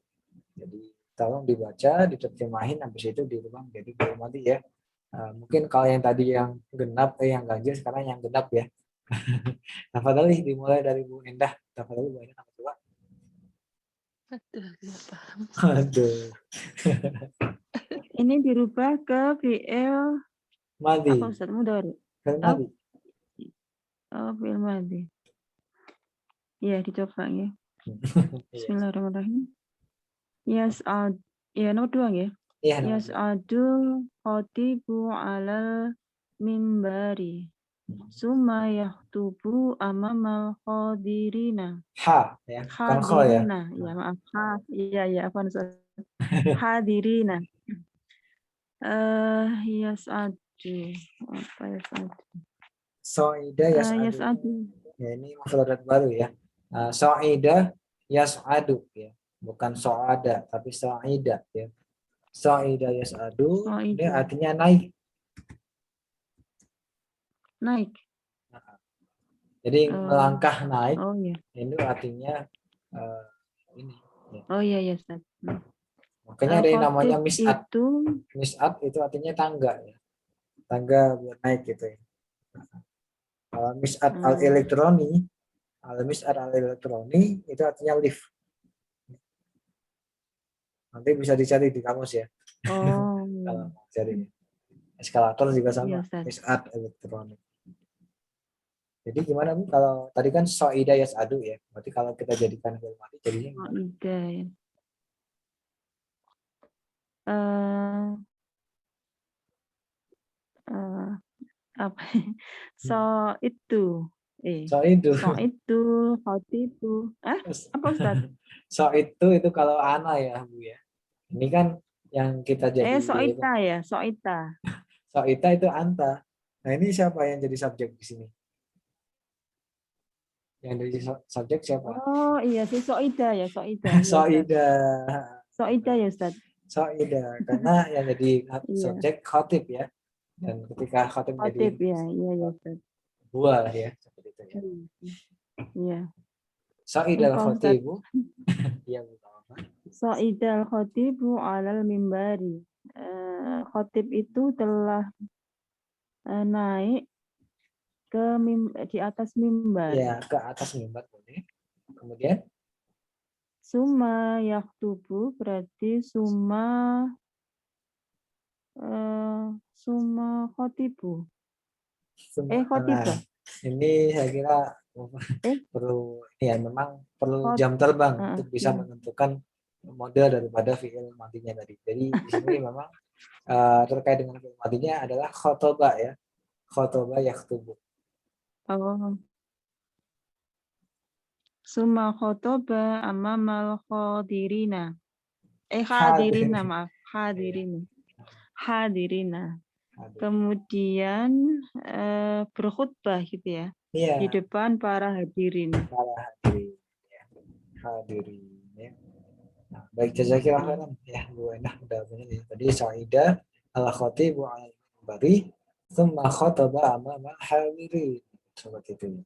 Jadi tolong dibaca, diterjemahin, habis itu dirubah menjadi fi'il madhi ya. Mungkin kalau yang tadi yang genap, yang ganjil sekarang yang genap ya. Tafadhali dimulai dari Bu Endah. Tafadhali Bu Endah nomor 2. Aduh, nggak paham. Aduh. Ini dirubah ke fi'il Madhi. apa Ustaz? Mudhari. Fi'il madhi. Oh, fi'il madhi. Ya, dicoba ya. Bismillahirrahmanirrahim. Yas'ad. Ya, nomor 2 ya. Iya, Yas'adul khatibu alal mimbari. Summa yaktubu amamal khadirina. Ha, ya. Bukan kho ya. Hadirina. Ya, maaf. Ha. Iya, apa Ustaz? Hadirina. Yas'adu. Apa yas'adu? Soida Yas'adu. Ya, ini mufradat baru ya. Sa'ida yas'adu ya. Bukan so'ada, tapi sa'ida ya. Sa'ida yas'adu ini Sa'ida. artinya naik. Naik. Jadi melangkah naik Oh ya. itu artinya ini. Ya. Oh iya ya Ustaz. Makanya ada yang namanya Khotib mis'at. itu Mis'at itu artinya tangga ya. Tangga buat naik gitu ya. Mis'at al-elektroni, mis'at al-elektroni itu artinya lift. Nanti bisa dicari di kamus ya. Oh. Kalau mau cari. Eskalator juga Iya, sama, Ustaz. mis'at elektronik. Jadi gimana Bu? Kalau tadi kan so'ida yas'adu ya. Berarti kalau kita jadikan fi'il madhi jadinya gimana? Sa'ida ya. Apa? So itu. So'idu. So itu, khotibu. Apa Ustaz? Itu kalau ana ya Bu ya. Ini kan yang kita jadi So'ita ya, so'ita. So'ita itu anta. Nah ini siapa yang jadi subjek di sini? Yang jadi subjek siapa? Oh iya sih so'ida ya, so'ida. So'ida. So'ida ya Ustaz. So'ida. Karena yang jadi Iya. subjek khotib ya. Dan ketika khotib jadi Khotib ya, iya ya Ustaz. dua ya. Seperti itu ya. Iya. Sa'idal khotibu. Iya Bu. Sa'idal khotibu alal mimbari. Khotib itu telah naik di atas mimbar. Ya, ke atas mimbar boleh. Kemudian Summa yaktubu berarti summa khotibu. Khotibah. Ini saya kira perlu ini ya, memang perlu jam terbang untuk bisa menentukan model daripada fi'il madinya tadi. Jadi di sini memang terkait dengan fi'il madinya adalah khotoba ya. Khotoba yaktubu. Oh. Summa khotoba amamal khadirina. Hadirina, maaf. Hadirina. Kemudian berkhutbah gitu ya. Iya. Di depan para hadirin. Para hadirin. Ya. Hadirin. Ya. Nah, baik jazakillah khairan ya Bu Endah udah punya ya. Tadi Sa'ida al-khatibu al-bari thumma khataba amama hadirin. Seperti itu.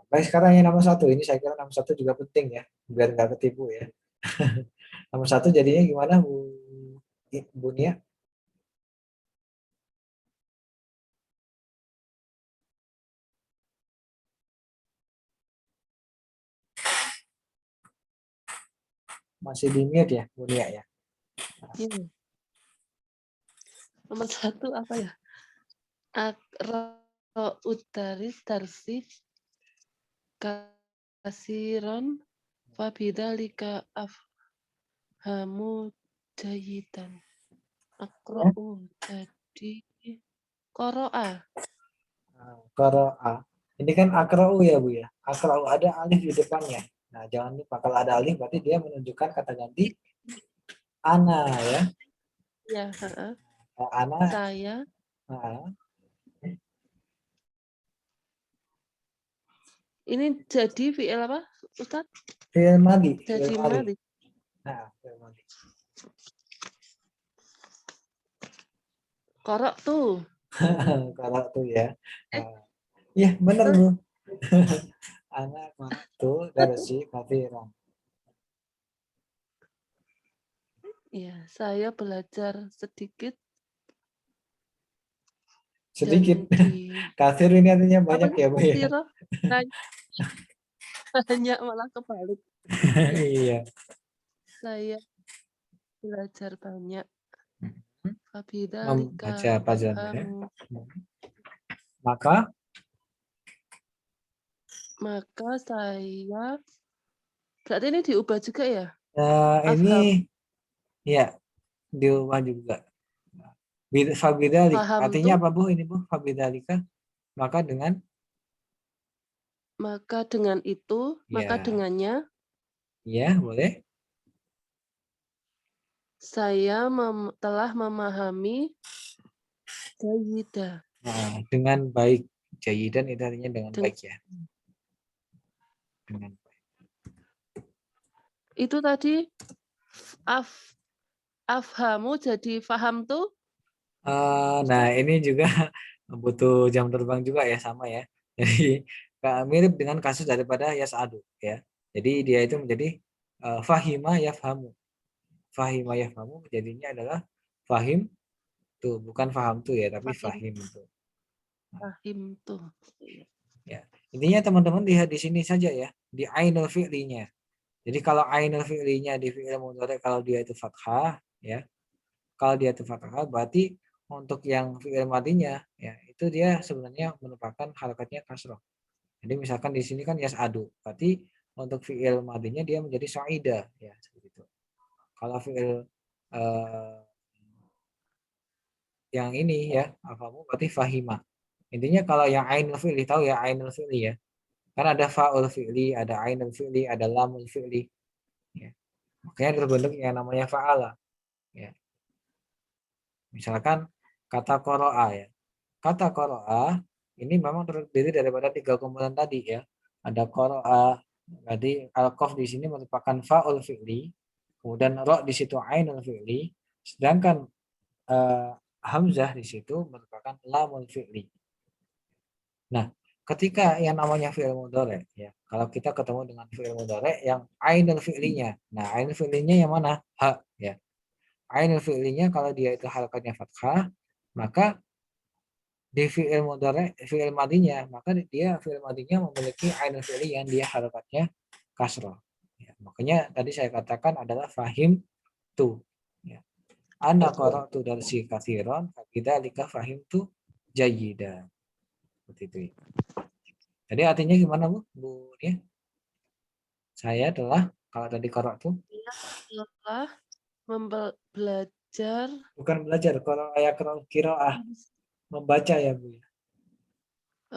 Baik, sekarang yang nomor 1 ini saya kira nomor 1 juga penting ya biar nggak ketipu ya. Nomor 1 jadinya gimana Bu Nia? Masih di mute ya Bu Nia ya? Iya. Nomor 1 apa ya? Akro utari tarsif kasiron fabidalika afhamu jayitan. Akro'u jadi koro'a. Qara'a. Ini kan akra'u ya Bu ya. Akra'u ada alif di depannya. Nah, jangan lupa kalau ada alif berarti dia menunjukkan kata ganti ana ya. Ya, Ana. saya. Ini jadi fi'il apa, Ustaz? Fi'il madhi. Jadi madhi. Nah, fi'il madhi. Korok tuh. Kalau tuh ya. Iya, benar Bu. Anak tuh dari si kafiran. Iya, saya belajar sedikit. Sedikit. Kafir ini artinya banyak ya Bu ya. Banyak malah kebalik. Iya. Saya belajar banyak. Membaca pelajaran ya. Maka saya berarti ini diubah juga ya? Ini ya diubah juga. Fabidalik artinya apa Bu ini Bu? Fabidalika maka dengan itu ya. Maka dengannya ya boleh. Saya telah memahami jayidah. Nah, dengan baik. Jayidan itu artinya dengan baik ya. dengan baik. Itu tadi afhamu jadi faham tuh. Nah, ini juga butuh jam terbang juga ya, sama ya. Jadi mirip dengan kasus daripada yas'adu ya. Jadi dia itu menjadi fahima yafhamu. Fahima yafhamu jadinya adalah fahim tuh, bukan faham tuh ya, tapi fahim tuh. Fahim tuh. Ya. Intinya teman-teman lihat di sini saja ya, di ainul fi'linya. Jadi kalau ainul fi'linya di fi'il mudhari kalau dia itu fathah ya. Kalau dia itu fathah berarti untuk yang fi'il madinya ya itu dia sebenarnya merupakan harakatnya kasroh. Jadi misalkan di sini kan yas'adu, berarti untuk fi'il madinya dia menjadi sa'ida ya seperti itu. Kalau fi'il yang ini ya, afamu berarti fahima. Intinya kalau yang ainul fi'li, tahu ya ainul fi'li ya. Kan ada fa'ul fi'li, ada ainul fi'li, ada lamul fi'li. Ya. Makanya terbentuk yang namanya fa'ala. Ya. Misalkan kata qara'a ya. Kata qara'a ini memang terdiri daripada 3 komponen tadi ya. Ada qara'a, jadi al-qaf di sini merupakan fa'ul fi'li, kemudian ra di situ ainul fi'li, sedangkan hamzah di situ merupakan lamul fi'li. Nah, ketika yang namanya fi'il mudhari ya, kalau kita ketemu dengan fi'il mudhari yang ainul fi'linya. Nah, ainul fi'linya yang mana? Ha ya. Ainul fi'linya kalau dia itu harakatnya fathah, maka di fi'il mudhari, fi'il madinya, maka dia fi'il madinya memiliki ainul fi'li yang dia harakatnya kasrah. Ya, makanya tadi saya katakan adalah fahim tu. Ya. Ana qara'tu darsi katsiran, bidzalika fahimtu jayyidan. Seperti itu. Jadi artinya gimana Bu? Bu ya? Saya telah kalau tadi qara'tu Telah belajar bukan belajar, kalau ayat qiraah membaca ya Bu.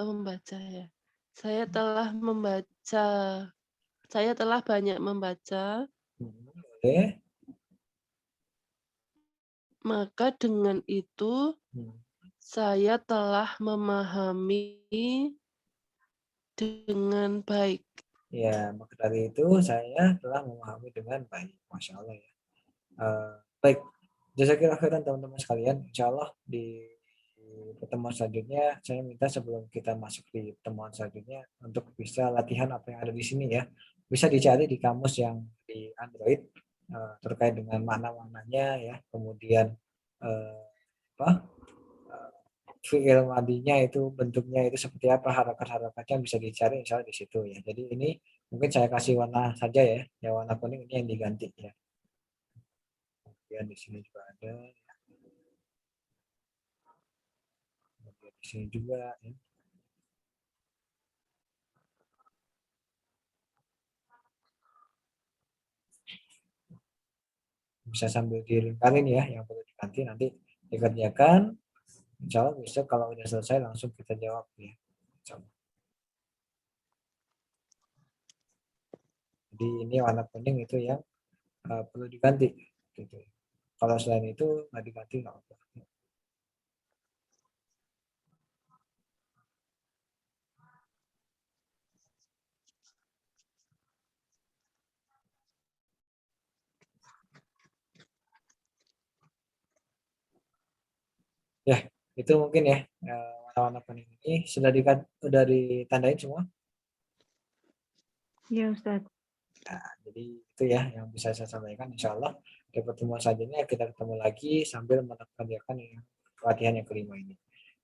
membaca ya. Saya telah membaca. Saya telah banyak membaca. Boleh. Maka dengan itu saya telah memahami dengan baik. Ya, maka dari itu saya telah memahami dengan baik. Masya Allah ya. Baik, jazakallahu khairan teman-teman sekalian. Insya Allah di pertemuan selanjutnya saya minta sebelum kita masuk di pertemuan selanjutnya untuk bisa latihan apa yang ada di sini ya. Bisa dicari di kamus yang di Android terkait dengan makna-maknanya ya. Kemudian apa? Fi'il madinya itu bentuknya itu seperti apa, harakat-harakatnya bisa dicari misalnya di situ ya. Jadi ini mungkin saya kasih warna saja ya, yang warna kuning ini yang diganti ya. Kemudian di sini juga ada, kemudian di sini juga ya. Bisa sambil dilingkarin ya, yang perlu diganti nanti dikerjakan. Insya Allah bisa kalau udah selesai langsung kita jawab ya. Jadi ini warna kuning itu yang perlu diganti. Gitu. Kalau selain itu nggak diganti nggak apa. Ya, itu mungkin ya warna-warna kuning ini sudah ditandain semua. Iya Ustaz. Nah, jadi itu ya yang bisa saya sampaikan. Insya Allah di pertemuan selanjutnya kita ketemu lagi sambil mengerjakan latihan yang kelima ini.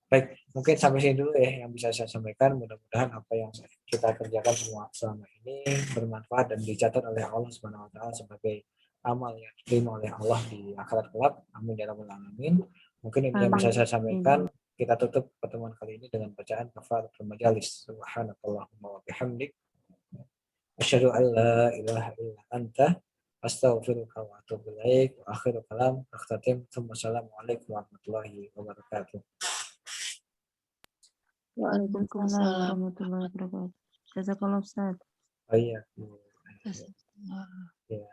Baik, mungkin sampai sini dulu ya yang bisa saya sampaikan. Mudah-mudahan apa yang kita kerjakan semua selama ini bermanfaat dan dicatat oleh Allah Subhanahu Wa Taala sebagai amal yang diterima oleh Allah di akhirat kelak. Amin ya rabbal alamin. Mungkin ini yang bisa saya sampaikan. Kita tutup pertemuan kali ini dengan bacaan kafaratul majalis. Subhanakallahumma wa bihamdik. Asyhadu an la ilaha illa anta astaghfiruka wa atubu ilaik. Wa akhiru kalam akhtatim. Wassalamualaikum warahmatullahi wabarakatuh. Waalaikumsalam warahmatullahi wabarakatuh. Jazakallah Ustaz. Oh iya. Ya.